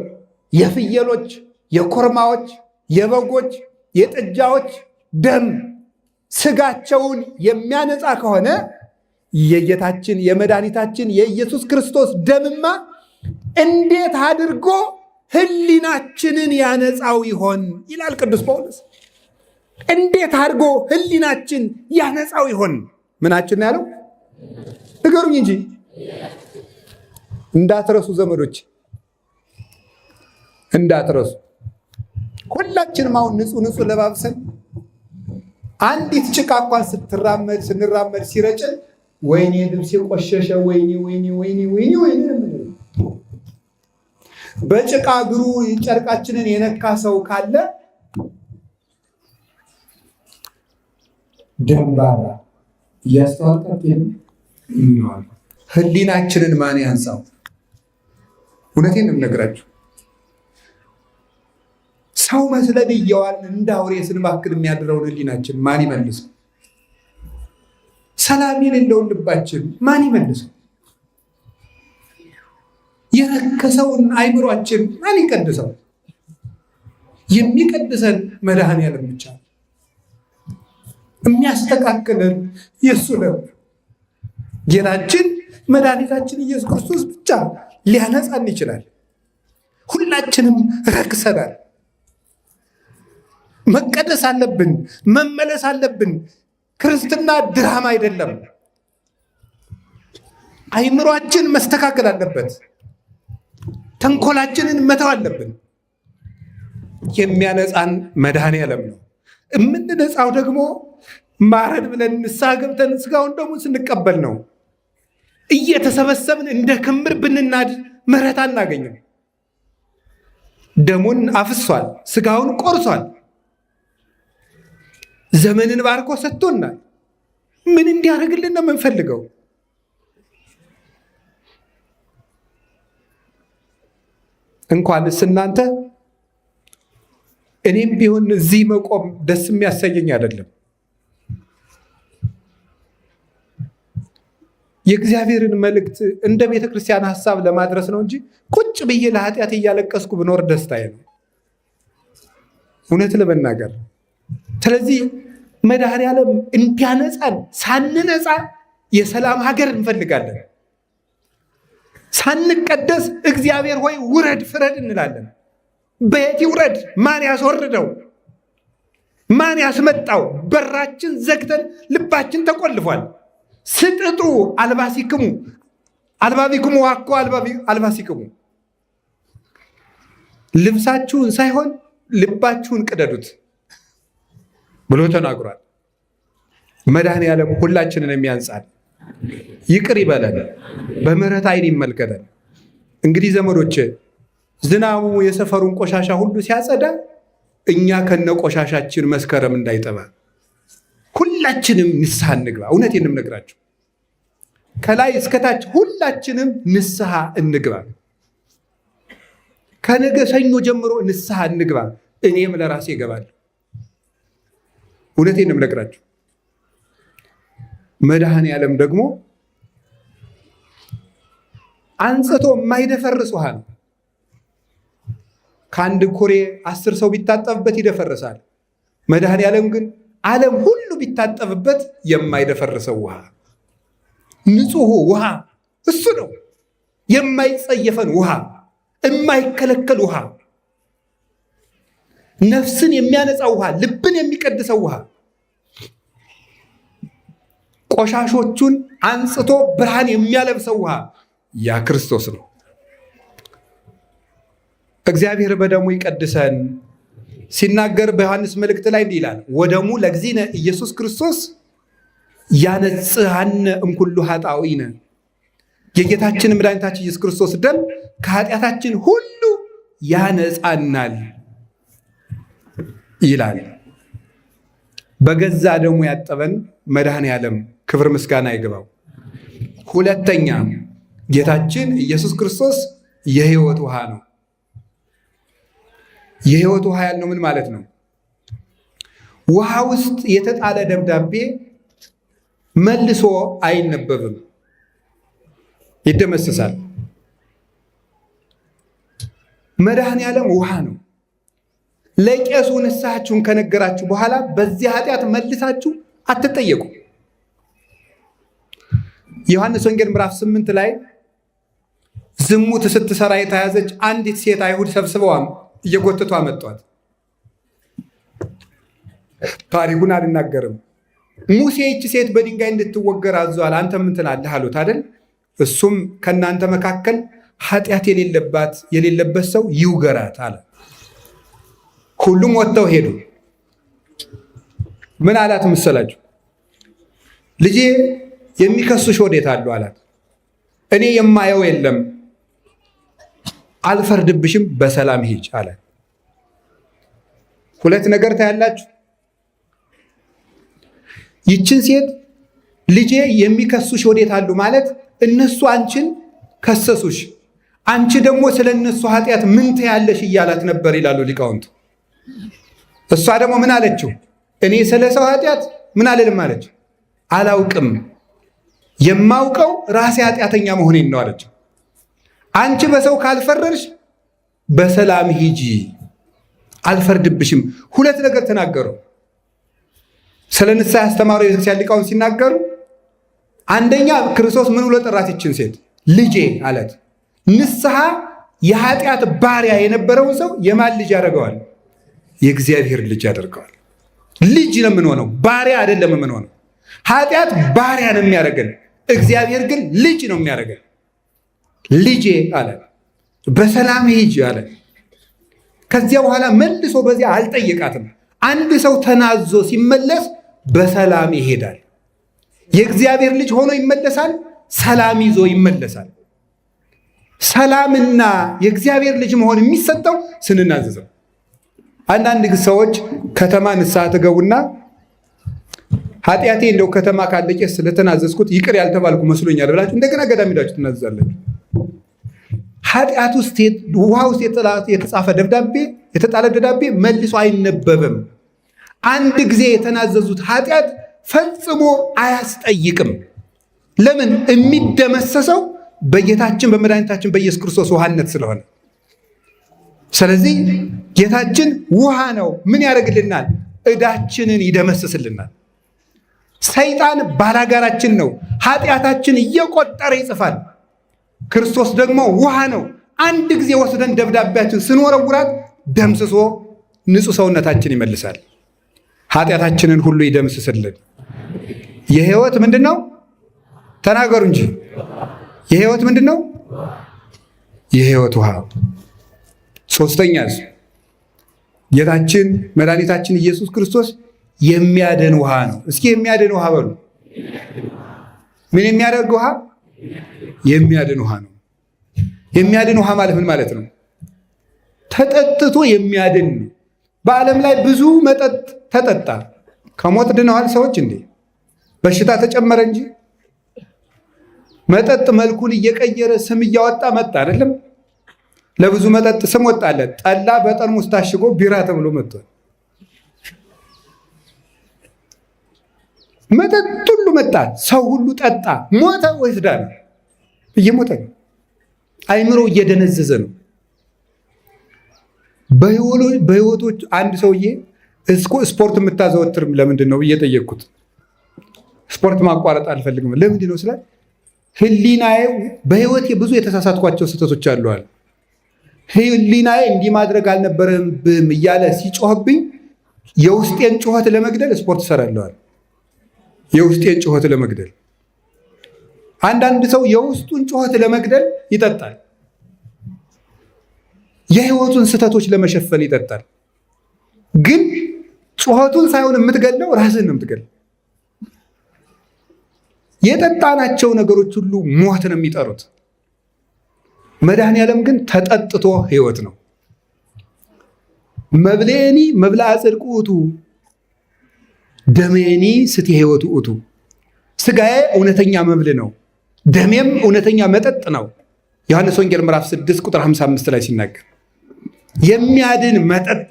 የፍየሎች፣ የኮርማዎች፣ የበጎች፣ የጥጃዎች ደም ስጋቸውን የሚያነጻ ከሆነ የጌታችን የመድኃኒታችን የኢየሱስ ክርስቶስ ደምማ እንዴት አድርጎ ህሊናችንን ያነጻው ይሆን ይላል ቅዱስ ጳውሎስ። እንዴት አድርጎ ህሊናችን ያነጻው ይሆን? ምናችን ነው ያለው? ንገሩኝ እንጂ እንዳትረሱ ዘመዶች፣ እንዳትረሱ። ሁላችንም አሁን ንጹህ ለባብሰን አንዲት ጭቃ እንኳን ስንራመድ ሲረጭን ወይኔ ልብስ የቆሸሸ ወይኔ ወይኔ ወይኔ ወይኔ ወይኔ። በጭቃ እግሩ ጨርቃችንን የነካ ሰው ካለ ደንባራ እያስተዋልቃት ህሊናችንን ማን ያንሳው? እውነቴን ነው የምነግራችሁ። ሰው መስለን እየዋልን እንደ አውሬ ስንባክል የሚያድረውን ህሊናችን ማን ይመልሰው? ሰላም የሌለውን ልባችን ማን ይመልሰው? የረከሰውን አይምሯችን ማን ይቀድሰው? የሚቀድሰን መድኃኔዓለም ብቻ፣ የሚያስተካክለን የእሱ ነው። ጌታችን መድኃኒታችን ኢየሱስ ክርስቶስ ብቻ ሊያነጻን ይችላል። ሁላችንም ረክሰናል። መቀደስ አለብን፣ መመለስ አለብን። ክርስትና ድራማ አይደለም። አይምሯችን መስተካከል አለበት። ተንኮላችንን መተው አለብን። የሚያነጻን መድኃኔዓለም ነው። የምንነጻው ደግሞ ማረን ብለን ንስሐ ገብተን ስጋውን ደግሞ ስንቀበል ነው። እየተሰበሰብን እንደ ክምር ብንናድ ምሕረት አናገኝም። ደሙን አፍሷል፣ ስጋውን ቆርሷል፣ ዘመንን ባርኮ ሰጥቶናል። ምን እንዲያደርግልን ነው የምንፈልገው? እንኳንስ እናንተ እኔም ቢሆን እዚህ መቆም ደስ የሚያሰኘኝ አይደለም። የእግዚአብሔርን መልእክት እንደ ቤተ ክርስቲያን ሐሳብ ለማድረስ ነው እንጂ ቁጭ ብዬ ለኃጢአት እያለቀስኩ ብኖር ደስታዬ ነው፣ እውነት ለመናገር። ስለዚህ መድኃኔዓለም እንዲያነጻን፣ ሳንነጻ የሰላም ሀገር እንፈልጋለን። ሳንቀደስ እግዚአብሔር ሆይ ውረድ ፍረድ እንላለን። በየት ይውረድ? ማን ያስወርደው? ማን ያስመጣው? በራችን ዘግተን ልባችን ተቆልፏል። ስጥጡ አልባሲክሙ አልባቢክሙ ዋኮ አልባሲክሙ፣ ልብሳችሁን ሳይሆን ልባችሁን ቅደዱት ብሎ ተናግሯል። መድኃኔዓለም ሁላችንን የሚያንጻን ይቅር ይበለን፣ በምሕረት ዓይን ይመልከተን። እንግዲህ ዘመዶች ዝናቡ የሰፈሩን ቆሻሻ ሁሉ ሲያጸዳ እኛ ከነ ቆሻሻችን መስከረም እንዳይጠባ ሁላችንም ንስሐ እንግባ። እውነቴን ነው የምነግራችሁ፣ ከላይ እስከታች ሁላችንም ንስሐ እንግባ። ከነገ ሰኞ ጀምሮ ንስሐ እንግባ። እኔም ለራሴ እገባለሁ። እውነቴን ነው የምነግራችሁ። መድኃኔዓለም ደግሞ አንጽቶ የማይደፈርስ ውሃ ነው። ከአንድ ኩሬ 10 ሰው ቢታጠብበት ይደፈርሳል። መድኃኔዓለም ግን ዓለም ሁሉ ቢታጠብበት የማይደፈርሰው ውሃ፣ ንጹሕ ውሃ እሱ ነው። የማይጸየፈን ውሃ፣ የማይከለከል ውሃ፣ ነፍስን የሚያነጻው ውሃ፣ ልብን የሚቀድሰው ውሃ፣ ቆሻሾቹን አንጽቶ ብርሃን የሚያለብሰው ውሃ ያ ክርስቶስ ነው። እግዚአብሔር በደሙ ይቀድሰን ሲናገር በዮሐንስ መልእክት ላይ እንዲህ ይላል፣ ወደሙ ለእግዚእነ ኢየሱስ ክርስቶስ ያነጽሐነ እምኩሉ ኃጣውኢነ። የጌታችን መድኃኒታችን ኢየሱስ ክርስቶስ ደም ከኃጢአታችን ሁሉ ያነጻናል ይላል። በገዛ ደሙ ያጠበን መድኃኔዓለም ክብር ምስጋና ይግባው። ሁለተኛ ጌታችን ኢየሱስ ክርስቶስ የሕይወት ውሃ ነው። የሕይወት ውሃ ያልነው ምን ማለት ነው? ውሃ ውስጥ የተጣለ ደብዳቤ መልሶ አይነበብም፣ ይደመሰሳል። መድኃኔዓለም ውሃ ነው። ለቄሱ ንስሐችሁን ከነገራችሁ በኋላ በዚህ ኃጢአት መልሳችሁ አትጠየቁ። ዮሐንስ ወንጌል ምዕራፍ 8 ላይ ዝሙት ስትሰራ የተያዘች አንዲት ሴት አይሁድ ሰብስበዋል እየጎተቱ አመጧት። ታሪኩን አልናገርም። ሙሴ ይህች ሴት በድንጋይ እንድትወገር አዟል፣ አንተ ምን ትላለህ አሉት አይደል? እሱም ከእናንተ መካከል ኃጢአት የሌለበት ሰው ይውገራት አለ። ሁሉም ወጥተው ሄዱ። ምን አላት መሰላችሁ? ልጄ የሚከሱሽ ወዴት አሉ አላት። እኔ የማየው የለም፣ አልፈርድብሽም፣ በሰላም ሂጅ አላት። ሁለት ነገር ታያላችሁ። ይችን ሴት ልጄ የሚከሱሽ ወዴት አሉ ማለት እነሱ አንቺን ከሰሱሽ፣ አንቺ ደግሞ ስለ እነሱ ኃጢአት ምን ትያለሽ እያላት ነበር ይላሉ ሊቃውንቱ። እሷ ደግሞ ምን አለችው? እኔ ስለ ሰው ኃጢአት ምን አልልም አለች። አላውቅም፣ የማውቀው ራሴ ኃጢአተኛ መሆኔን ነው አለች። አንቺ በሰው ካልፈረድሽ በሰላም ሂጂ፣ አልፈርድብሽም። ሁለት ነገር ተናገሩ። ስለ ንስሐ ያስተማሩ የቤተክርስቲያን ሊቃውንት ሲናገሩ አንደኛ ክርስቶስ ምን ብሎ ጠራት? ይችን ሴት ልጄ አለት። ንስሐ የኃጢአት ባሪያ የነበረውን ሰው የማን ልጅ ያደርገዋል? የእግዚአብሔር ልጅ ያደርገዋል። ልጅ ነው የምንሆነው፣ ባሪያ አይደለም የምንሆነው። ኃጢአት ባሪያ ነው የሚያደርገን፣ እግዚአብሔር ግን ልጅ ነው የሚያደርገን። ልጄ አለ። በሰላም ሂጂ አለ። ከዚያ በኋላ መልሶ በዚያ አልጠየቃትም። አንድ ሰው ተናዞ ሲመለስ በሰላም ይሄዳል። የእግዚአብሔር ልጅ ሆኖ ይመለሳል፣ ሰላም ይዞ ይመለሳል። ሰላምና የእግዚአብሔር ልጅ መሆን የሚሰጠው ስንናዘዘው። አንዳንድ ሰዎች ከተማ ንስሐ ትገቡና ኃጢአቴ እንደው ከተማ ካለቄ ስለተናዘዝኩት ይቅር ያልተባልኩ መስሎኛል ብላችሁ እንደገና ገዳም ሄዳችሁ ትናዘዛላችሁ። ኃጢአት ውስጥ ውሃ ውስጥ የተጻፈ ደብዳቤ የተጣለ ደብዳቤ መልሶ አይነበብም። አንድ ጊዜ የተናዘዙት ኃጢአት ፈጽሞ አያስጠይቅም። ለምን? የሚደመሰሰው በጌታችን በመድኃኒታችን በኢየሱስ ክርስቶስ ውሃነት ስለሆነ። ስለዚህ ጌታችን ውሃ ነው። ምን ያደርግልናል? ዕዳችንን ይደመስስልናል። ሰይጣን ባላጋራችን ነው። ኃጢአታችን እየቆጠረ ይጽፋል። ክርስቶስ ደግሞ ውሃ ነው። አንድ ጊዜ ወስደን ደብዳቤያችን ስንወረውራት ደምስሶ ንጹሕ ሰውነታችን ይመልሳል። ኃጢአታችንን ሁሉ ይደምስስልን። የሕይወት ምንድን ነው? ተናገሩ እንጂ የሕይወት ምንድን ነው? የሕይወት ውሃ። ሶስተኛስ ጌታችን መድኃኒታችን ኢየሱስ ክርስቶስ የሚያድን ውሃ ነው። እስኪ የሚያድን ውሃ በሉ። ምን የሚያደርግ ውሃ? የሚያድን ውሃ ነው። የሚያድን ውሃ ማለት ምን ማለት ነው? ተጠጥቶ የሚያድን ነው። በዓለም ላይ ብዙ መጠጥ ተጠጣ። ከሞት ድነዋል ሰዎች እንዴ? በሽታ ተጨመረ እንጂ መጠጥ መልኩን እየቀየረ ስም እያወጣ መጣ አይደለም? ለብዙ መጠጥ ስም ወጣለት። ጠላ በጠርሙስ ታሽጎ ቢራ ተብሎ መጥቷል። መጠጥ ሁሉ መጣ። ሰው ሁሉ ጠጣ። ሞተ ወይስ ዳነ? እየሞተ ነው። አይምሮ እየደነዘዘ ነው። በህይወቶች አንድ ሰውዬ ስፖርት የምታዘወትርም ለምንድን ነው ብዬ ጠየቅኩት። ስፖርት ማቋረጥ አልፈልግም። ለምንድን ነው ስላል ህሊናዬ በህይወቴ ብዙ የተሳሳትኳቸው ስህተቶች አለዋል። ህሊናዬ እንዲህ ማድረግ አልነበረብም እያለ ሲጮህብኝ የውስጤን ጩኸት ለመግደል ስፖርት እሰራለዋል። የውስጤን ጩኸት ለመግደል። አንዳንድ ሰው የውስጡን ጩኸት ለመግደል ይጠጣል። የህይወቱን ስህተቶች ለመሸፈን ይጠጣል። ግን ጩኸቱን ሳይሆን የምትገለው ራስህን ነው የምትገለው። የጠጣናቸው ነገሮች ሁሉ ሞት ነው የሚጠሩት። መድኃኔዓለም ግን ተጠጥቶ ህይወት ነው። መብሌኒ መብልዐ ጽድቅ ውእቱ ደሜኒ ስቴ ህይወት ውእቱ። ስጋዬ እውነተኛ መብል ነው፣ ደሜም እውነተኛ መጠጥ ነው። ዮሐንስ ወንጌል ምዕራፍ 6 ቁጥር 55 ላይ ሲናገር የሚያድን መጠጥ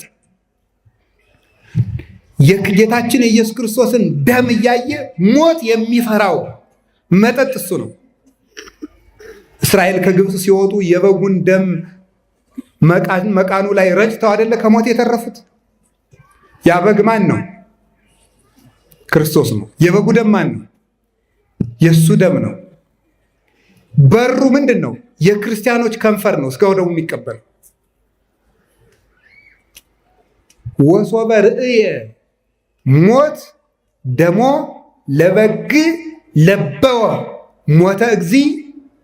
የጌታችን የኢየሱስ ክርስቶስን ደም እያየ ሞት የሚፈራው መጠጥ እሱ ነው። እስራኤል ከግብፅ ሲወጡ የበጉን ደም መቃኑ ላይ ረጭተው አይደለ ከሞት የተረፉት? ያ በግ ማን ነው? ክርስቶስ ነው። የበጉ ደም ማን ነው? የእሱ ደም ነው። በሩ ምንድን ነው? የክርስቲያኖች ከንፈር ነው እስከ ወደሙ የሚቀበል። ወሶበ ርእየ ሞት ደሞ ለበግ ለበወ ሞተ እግዚ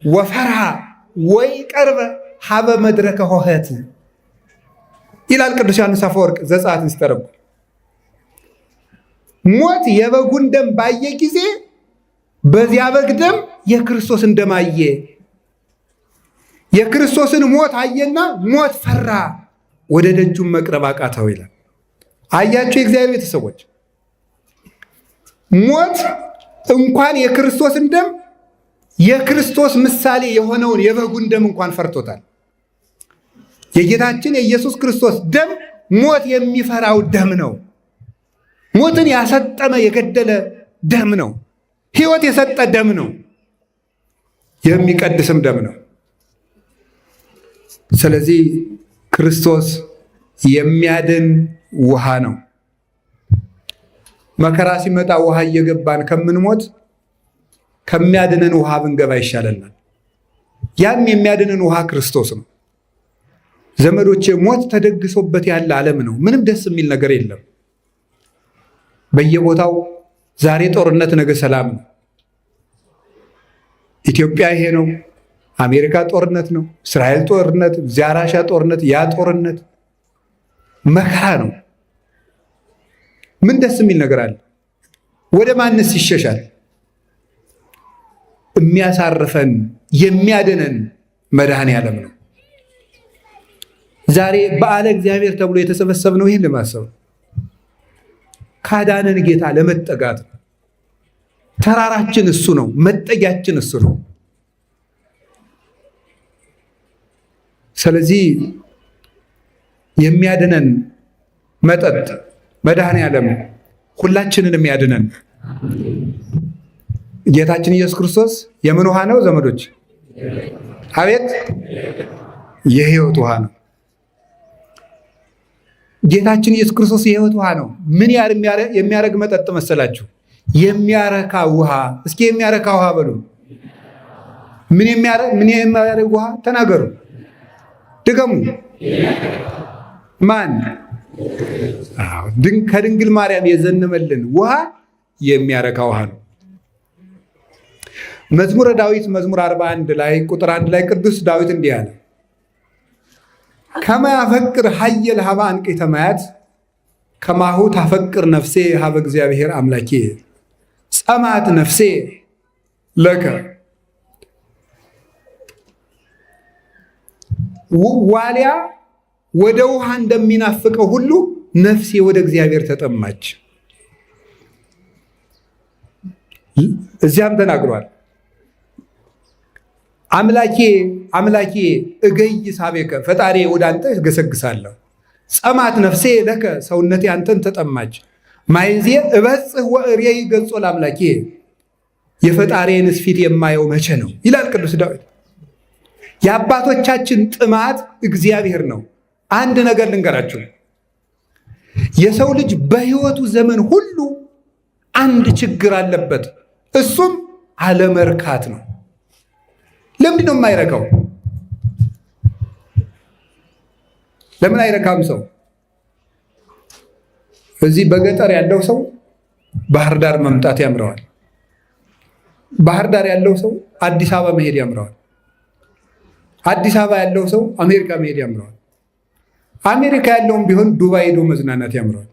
ወፈርሃ ወይ ቀርበ ሀበ መድረከ ሆኸት ይላል ቅዱስ ዮሐንስ አፈወርቅ ዘጸአትን ሲተረጉም። ሞት የበጉን ደም ባየ ጊዜ በዚያ በግ ደም የክርስቶስን ደም አየ። የክርስቶስን ሞት አየና ሞት ፈራ፣ ወደ ደጁም መቅረብ አቃተው ይላል። አያችሁ የእግዚአብሔር ቤተሰቦች፣ ሞት እንኳን የክርስቶስን ደም የክርስቶስ ምሳሌ የሆነውን የበጉን ደም እንኳን ፈርቶታል። የጌታችን የኢየሱስ ክርስቶስ ደም ሞት የሚፈራው ደም ነው። ሞትን ያሰጠመ የገደለ ደም ነው። ሕይወት የሰጠ ደም ነው። የሚቀድስም ደም ነው። ስለዚህ ክርስቶስ የሚያድን ውሃ ነው። መከራ ሲመጣ ውሃ እየገባን ከምንሞት ከሚያድነን ውሃ ብንገባ ይሻለናል። ያም የሚያድነን ውሃ ክርስቶስ ነው። ዘመዶቼ፣ ሞት ተደግሶበት ያለ ዓለም ነው። ምንም ደስ የሚል ነገር የለም። በየቦታው ዛሬ ጦርነት፣ ነገ ሰላም ነው። ኢትዮጵያ ይሄ ነው፣ አሜሪካ ጦርነት ነው፣ እስራኤል ጦርነት፣ ዚያራሻ ጦርነት፣ ያ ጦርነት መከራ ነው። ምን ደስ የሚል ነገር አለ? ወደ ማንስ ይሸሻል? የሚያሳርፈን የሚያድነን መድኃኔ ዓለም ነው። ዛሬ በዓለ እግዚአብሔር ተብሎ የተሰበሰብነው ይህን ለማሰብ ካዳነን ጌታ ለመጠጋት ነው። ተራራችን እሱ ነው፣ መጠጊያችን እሱ ነው። ስለዚህ የሚያድነን መጠጥ መድኃኔ ዓለም ሁላችንንም ያድነን። ጌታችን ኢየሱስ ክርስቶስ የምን ውሃ ነው ዘመዶች? አቤት የሕይወት ውሃ ነው። ጌታችን ኢየሱስ ክርስቶስ የሕይወት ውሃ ነው። ምን የሚያረግ መጠጥ መሰላችሁ? የሚያረካ ውሃ። እስኪ የሚያረካ ውሃ በሉ። ምን የሚያረግ ውሃ ተናገሩ፣ ድገሙ። ማን? ከድንግል ማርያም የዘነመልን ውሃ የሚያረካ ውሃ ነው። መዝሙረ ዳዊት መዝሙር 41 ላይ ቁጥር 1 ላይ ቅዱስ ዳዊት እንዲህ አለ፣ ከመ ያፈቅር ኃየል ሀበ አንቅዕተ ማያት ከማሁ ታፈቅር ነፍሴ ሀበ እግዚአብሔር አምላኬ ጸማት ነፍሴ ለከ። ዋሊያ ወደ ውሃ እንደሚናፍቀው ሁሉ ነፍሴ ወደ እግዚአብሔር ተጠማች። እዚያም ተናግሯል፣ አምላኬ አምላኬ እገይስ ኀቤከ፣ ፈጣሪ ወደ አንተ እገሰግሳለሁ። ጸማት ነፍሴ ለከ፣ ሰውነቴ አንተን ተጠማች። ማይዜ እበጽሕ ወእሬይ ገጾ ለአምላኬ፣ የፈጣሪዬንስ ፊት የማየው መቼ ነው ይላል ቅዱስ ዳዊት። የአባቶቻችን ጥማት እግዚአብሔር ነው። አንድ ነገር ልንገራችሁ፣ የሰው ልጅ በሕይወቱ ዘመን ሁሉ አንድ ችግር አለበት። እሱም አለመርካት ነው። ለምንድን ነው የማይረካው? ለምን አይረካም ሰው? እዚህ በገጠር ያለው ሰው ባህር ዳር መምጣት ያምረዋል። ባህር ዳር ያለው ሰው አዲስ አበባ መሄድ ያምረዋል። አዲስ አበባ ያለው ሰው አሜሪካ መሄድ ያምረዋል። አሜሪካ ያለውም ቢሆን ዱባይ ሄዶ መዝናናት ያምረዋል።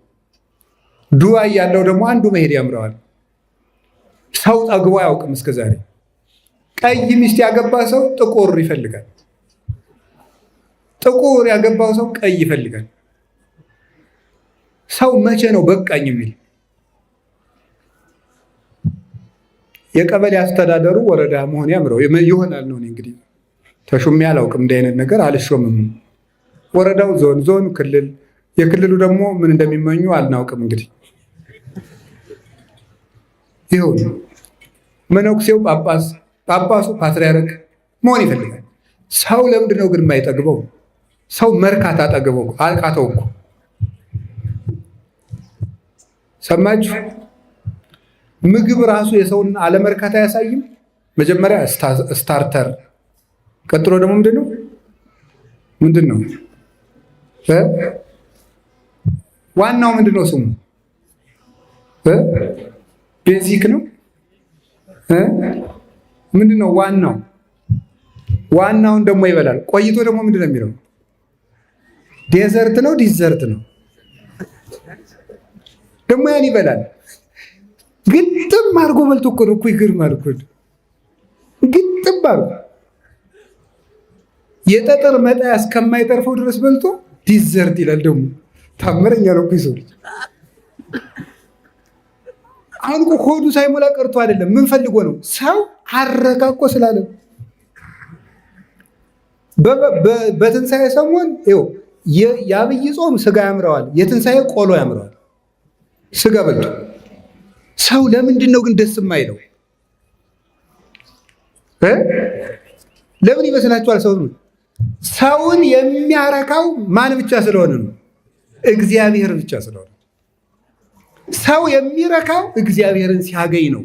ዱባይ ያለው ደግሞ አንዱ መሄድ ያምረዋል። ሰው ጠግቦ አያውቅም እስከዛሬ። ቀይ ሚስት ያገባ ሰው ጥቁር ይፈልጋል። ጥቁር ያገባው ሰው ቀይ ይፈልጋል። ሰው መቼ ነው በቃኝ የሚል? የቀበሌ አስተዳደሩ ወረዳ መሆን ያምረው ይሆናል ነው። እንግዲህ ተሹሜ አላውቅም፣ እንዲህ አይነት ነገር አልሾምም። ወረዳው ዞን፣ ዞን ክልል፣ የክልሉ ደግሞ ምን እንደሚመኙ አልናውቅም። እንግዲህ ይሁን። መነኩሴው ጳጳስ፣ ጳጳሱ ፓትርያርክ መሆን ይፈልጋል። ሰው ለምንድን ነው ግን የማይጠግበው? ሰው መርካት አጠገበው አቃተው እኮ። ሰማችሁ? ምግብ ራሱ የሰውን አለመርካት አያሳይም? መጀመሪያ ስታርተር፣ ቀጥሎ ደግሞ ምንድን ነው ዋናው ምንድን ነው ስሙ? ቤዚክ ነው። ምንድን ነው ዋናው? ዋናውን ደግሞ ይበላል። ቆይቶ ደግሞ ምንድን ነው የሚለው? ዴዘርት ነው ዲዘርት ነው ደግሞ ያን ይበላል። ግጥም አድርጎ በልቶ እኮ ነው እኮ ይገርማል እኮ ግጥም አድርጎ የጠጠር መጣያ እስከማይተርፈው ድረስ በልቶ ዲዘርት ይላል። ደግሞ ታምረኛ ነው እኮ ይሰው ልጅ። አሁን እኮ ሆዱ ሳይሞላ ቀርቶ አይደለም። ምን ፈልጎ ነው? ሰው አረካ እኮ ስላለ። በትንሣኤ ሰሞን ይኸው የአብይ ጾም ስጋ ያምረዋል፣ የትንሣኤ ቆሎ ያምረዋል። ስጋ በልቶ ሰው ለምንድን ነው ግን ደስ የማይለው? ለምን ይመስላችኋል? ሰውን የሚያረካው ማን ብቻ ስለሆነ ነው? እግዚአብሔር ብቻ ስለሆነ። ሰው የሚረካው እግዚአብሔርን ሲያገኝ ነው።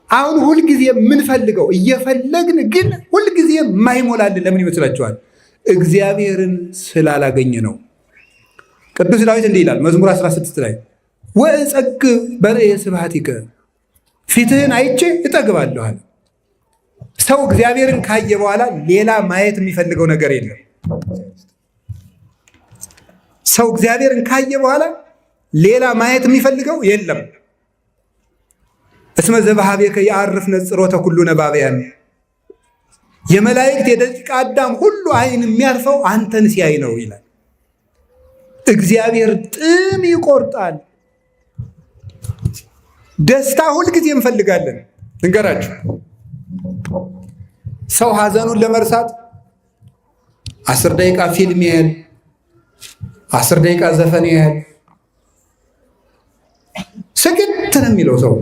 አሁን ሁልጊዜ የምንፈልገው እየፈለግን ግን ሁልጊዜ የማይሞላልን ለምን ይመስላችኋል? እግዚአብሔርን ስላላገኘ ነው። ቅዱስ ዳዊት እንዲህ ይላል መዝሙር 16 ላይ ወእጸግብ በርኤ ስብሐቲከ፣ ፊትህን አይቼ እጠግባለሁ አለ። ሰው እግዚአብሔርን ካየ በኋላ ሌላ ማየት የሚፈልገው ነገር የለም። ሰው እግዚአብሔርን ካየ በኋላ ሌላ ማየት የሚፈልገው የለም። እስመ ዘበሃቤከ የዐርፍ ነጽሮተ ኩሉ ነባብያን፣ የመላእክት የደቂቀ አዳም ሁሉ አይን የሚያርፈው አንተን ሲያይ ነው ይላል። እግዚአብሔር ጥም ይቆርጣል። ደስታ ሁልጊዜ እንፈልጋለን። እንገራችሁ፣ ሰው ሐዘኑን ለመርሳት 10 ደቂቃ ፊልም ያያል፣ 10 ደቂቃ ዘፈን ያያል። ስግት ነው የሚለው ሰው።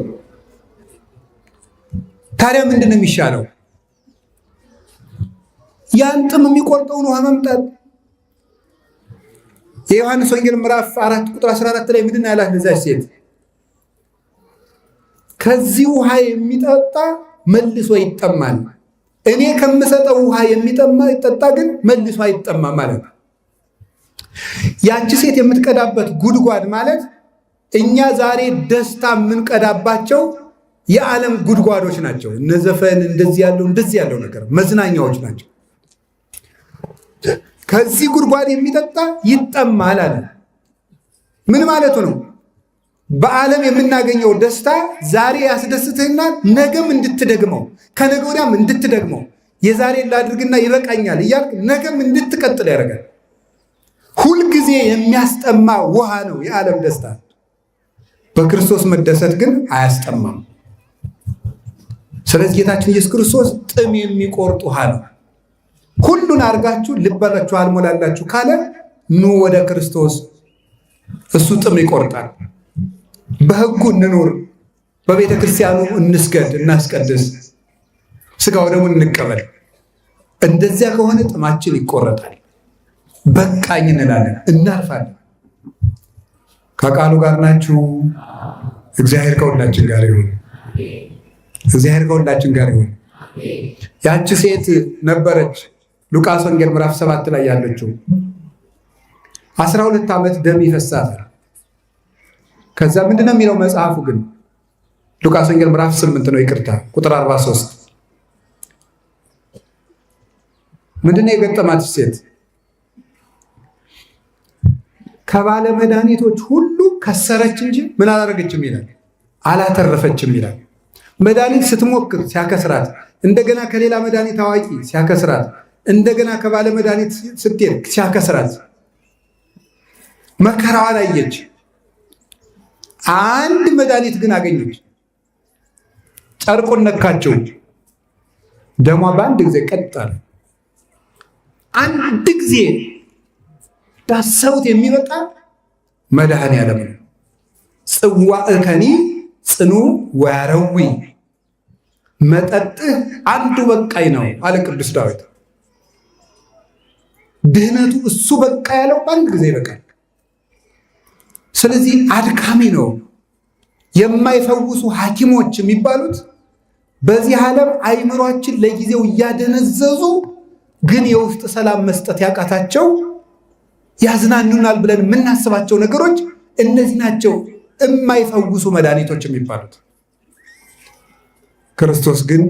ታዲያ ምንድን ነው የሚሻለው? ያን ጥም የሚቆርጠውን ውሃ መምጣት። የዮሐንስ ወንጌል ምዕራፍ 4 ቁጥር 14 ላይ ምንድን ነው ያላት ለዛች ሴት? ከዚህ ውሃ የሚጠጣ መልሶ ይጠማል፣ እኔ ከምሰጠው ውሃ የሚጠጣ ግን መልሶ አይጠማም ማለት ነው። ያቺ ሴት የምትቀዳበት ጉድጓድ ማለት እኛ ዛሬ ደስታ የምንቀዳባቸው የዓለም ጉድጓዶች ናቸው። እነ ዘፈን እንደዚህ ያለው ነገር መዝናኛዎች ናቸው። ከዚህ ጉድጓድ የሚጠጣ ይጠማል አለ። ምን ማለቱ ነው? በዓለም የምናገኘው ደስታ ዛሬ ያስደስትህና ነገም እንድትደግመው ከነገ ወዲያም እንድትደግመው የዛሬ ላድርግና ይበቃኛል እያልክ ነገም እንድትቀጥል ያደርጋል። ሁልጊዜ የሚያስጠማ ውሃ ነው የዓለም ደስታ። በክርስቶስ መደሰት ግን አያስጠማም። ስለዚህ ጌታችን ኢየሱስ ክርስቶስ ጥም የሚቆርጥ ውሃ ነው። ሁሉን አድርጋችሁ ልባላችሁ አልሞላላችሁ ካለ ኑ ወደ ክርስቶስ፣ እሱ ጥም ይቆርጣል። በሕጉ እንኑር፣ በቤተ ክርስቲያኑ እንስገድ፣ እናስቀድስ፣ ሥጋው ደግሞ እንቀበል። እንደዚያ ከሆነ ጥማችን ይቆረጣል። በቃኝ እንላለን፣ እናርፋለን። ከቃሉ ጋር ናችሁ። እግዚአብሔር ከሁላችን ጋር ይሁን። እግዚአብሔር ከሁላችን ጋር ይሁን። ያቺ ሴት ነበረች ሉቃስ ወንጌል ምዕራፍ 7 ላይ ያለችው 12 ዓመት ደም ይፈሳታል። ከዛ ምንድነው የሚለው መጽሐፉ ግን ሉቃስ ወንጌል ምዕራፍ 8 ነው፣ ይቅርታ ቁጥር 43 ምንድነው የገጠማት ሴት? ከባለ መድኃኒቶች ሁሉ ከሰረች እንጂ ምን አላደረገችም ይላል፣ አላተረፈችም ይላል። መድኃኒት ስትሞክር ሲያከስራት፣ እንደገና ከሌላ መድኃኒት አዋቂ ሲያከስራት፣ እንደገና ከባለ መድኃኒት ስትሄድ ሲያከስራት መከራዋን አየች። አንድ መድኃኒት ግን አገኘች። ጨርቁን ነካቸው፣ ደሟ በአንድ ጊዜ ቀጥ አለ። አንድ ጊዜ ዳሰውት የሚበቃ መድኃኔዓለም ነው። ጽዋዕከኒ ጽኑ ወያረዊ፣ መጠጥህ አንዱ በቃኝ ነው አለ ቅዱስ ዳዊት። ድህነቱ እሱ በቃ ያለው በአንድ ጊዜ ይበቃል። ስለዚህ አድካሚ ነው። የማይፈውሱ ሐኪሞች የሚባሉት በዚህ ዓለም አይምሯችን ለጊዜው እያደነዘዙ ግን የውስጥ ሰላም መስጠት ያቃታቸው ያዝናኑናል ብለን የምናስባቸው ነገሮች እነዚህ ናቸው የማይፈውሱ መድኃኒቶች የሚባሉት። ክርስቶስ ግን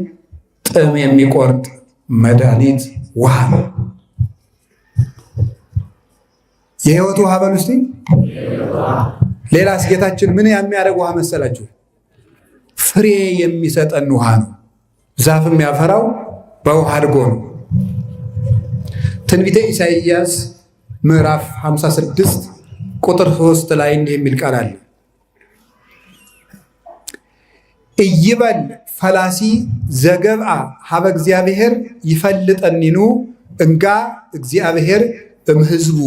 ጥም የሚቆርጥ መድኃኒት ውሃ ነው። የሕይወት ውሃ በሉ እስቲ። ሌላስ ጌታችን ምን የሚያደርግ ውሃ መሰላችሁ? ፍሬ የሚሰጠን ውሃ ነው። ዛፍ የሚያፈራው በውሃ አድጎ ነው። ትንቢተ ኢሳይያስ ምዕራፍ 56 ቁጥር 3 ላይ እንዲህ የሚል ቃል አለ። እይበል ፈላሲ ዘገብአ ሀበ እግዚአብሔር ይፈልጠኒኑ እንጋ እግዚአብሔር እምሕዝቡ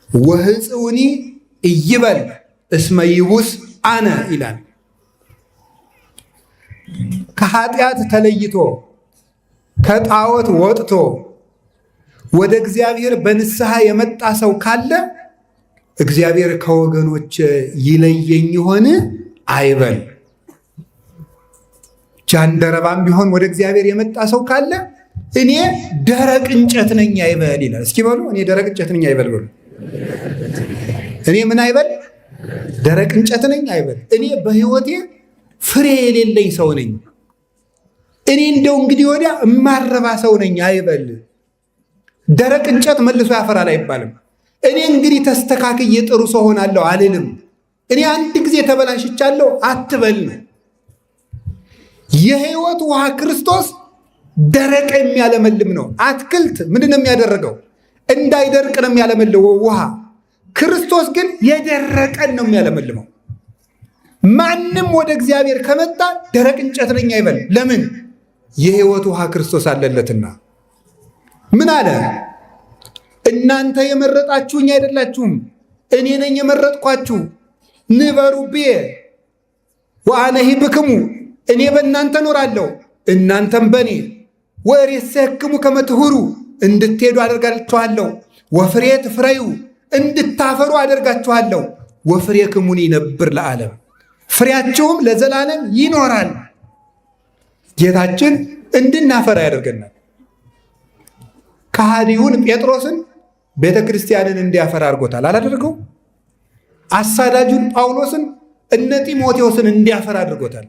ወሕፅውኒ እይበል እስመ ይቡስ አነ ይላል። ከኃጢአት ተለይቶ ከጣዖት ወጥቶ ወደ እግዚአብሔር በንስሐ የመጣ ሰው ካለ እግዚአብሔር ከወገኖች ይለየኝ ይሆን አይበል። ጃንደረባም ቢሆን ወደ እግዚአብሔር የመጣ ሰው ካለ እኔ ደረቅ እንጨት ነኝ አይበል ይላል። እስኪ በሉ እኔ ደረቅ እንጨት ነኝ አይበል በሉ። እኔ ምን አይበል? ደረቅ እንጨት ነኝ አይበል። እኔ በሕይወቴ ፍሬ የሌለኝ ሰው ነኝ። እኔ እንደው እንግዲህ ወዲያ እማረባ ሰው ነኝ አይበል። ደረቅ እንጨት መልሶ ያፈራል አይባልም። እኔ እንግዲህ ተስተካክዬ ጥሩ ሰው ሆናለሁ አልልም። እኔ አንድ ጊዜ ተበላሽቻለሁ አትበል ነው። የሕይወት ውሃ ክርስቶስ ደረቅ የሚያለመልም ነው። አትክልት ምንድን ነው የሚያደርገው? እንዳይደርቅ ነው የሚያለመልመው ውሃ። ክርስቶስ ግን የደረቀን ነው የሚያለመልመው። ማንም ወደ እግዚአብሔር ከመጣ ደረቅ እንጨት ነኝ አይበል። ለምን? የሕይወት ውሃ ክርስቶስ አለለትና። ምን አለ? እናንተ የመረጣችሁኝ አይደላችሁም፣ እኔ ነኝ የመረጥኳችሁ። ንበሩ ብዬ ወአነሂ ብክሙ፣ እኔ በእናንተ እኖራለሁ እናንተም በእኔ። ወእሬሰክሙ ከመ ትሁሩ፣ እንድትሄዱ አደርጋችኋለሁ። ወፍሬ ትፍረዩ፣ እንድታፈሩ አደርጋችኋለሁ። ወፍሬክሙኒ ይነብር ለዓለም፣ ፍሬያቸውም ለዘላለም ይኖራል። ጌታችን እንድናፈራ ያደርገናል። ከሃዲውን ጴጥሮስን ቤተ ክርስቲያንን እንዲያፈራ አድርጎታል። አላደረገው? አሳዳጁን ጳውሎስን እነ ጢሞቴዎስን እንዲያፈራ አድርጎታል።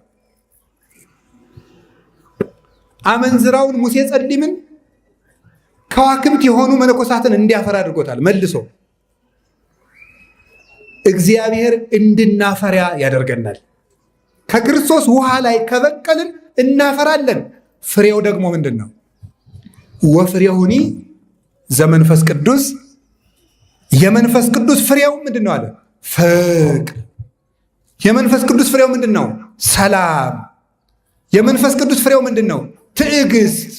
አመንዝራውን ሙሴ ጸሊምን ከዋክብት የሆኑ መነኮሳትን እንዲያፈራ አድርጎታል። መልሶ እግዚአብሔር እንድናፈራ ያደርገናል። ከክርስቶስ ውሃ ላይ ከበቀልን እናፈራለን። ፍሬው ደግሞ ምንድን ነው? ወፍሬሁኒ ዘመንፈስ ቅዱስ። የመንፈስ ቅዱስ ፍሬው ምንድን ነው አለ? ፍቅር። የመንፈስ ቅዱስ ፍሬው ምንድን ነው? ሰላም። የመንፈስ ቅዱስ ፍሬው ምንድን ነው? ትዕግስት።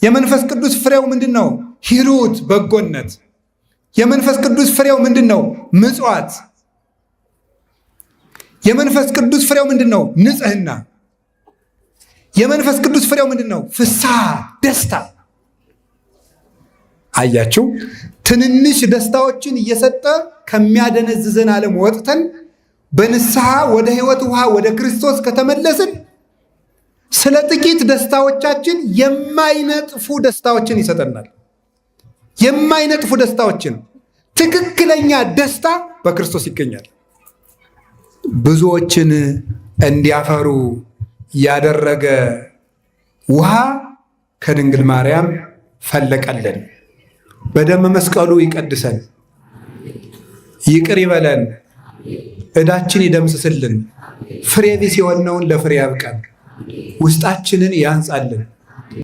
የመንፈስ ቅዱስ ፍሬው ምንድን ነው? ሂሩት፣ በጎነት። የመንፈስ ቅዱስ ፍሬው ምንድን ነው? ምጽዋት። የመንፈስ ቅዱስ ፍሬው ምንድን ነው? ንጽህና። የመንፈስ ቅዱስ ፍሬው ምንድን ነው? ፍስሐ፣ ደስታ። አያችሁ፣ ትንንሽ ደስታዎችን እየሰጠ ከሚያደነዝዘን ዓለም ወጥተን በንስሐ ወደ ሕይወት ውሃ ወደ ክርስቶስ ከተመለስን ስለ ጥቂት ደስታዎቻችን የማይነጥፉ ደስታዎችን ይሰጠናል። የማይነጥፉ ደስታዎችን። ትክክለኛ ደስታ በክርስቶስ ይገኛል። ብዙዎችን እንዲያፈሩ ያደረገ ውሃ ከድንግል ማርያም ፈለቀልን። በደመ መስቀሉ ይቀድሰን፣ ይቅር ይበለን፣ ዕዳችን ይደምስስልን፣ ፍሬ ቢስ የሆነውን ለፍሬ ያብቃን፣ ውስጣችንን ያንጻልን።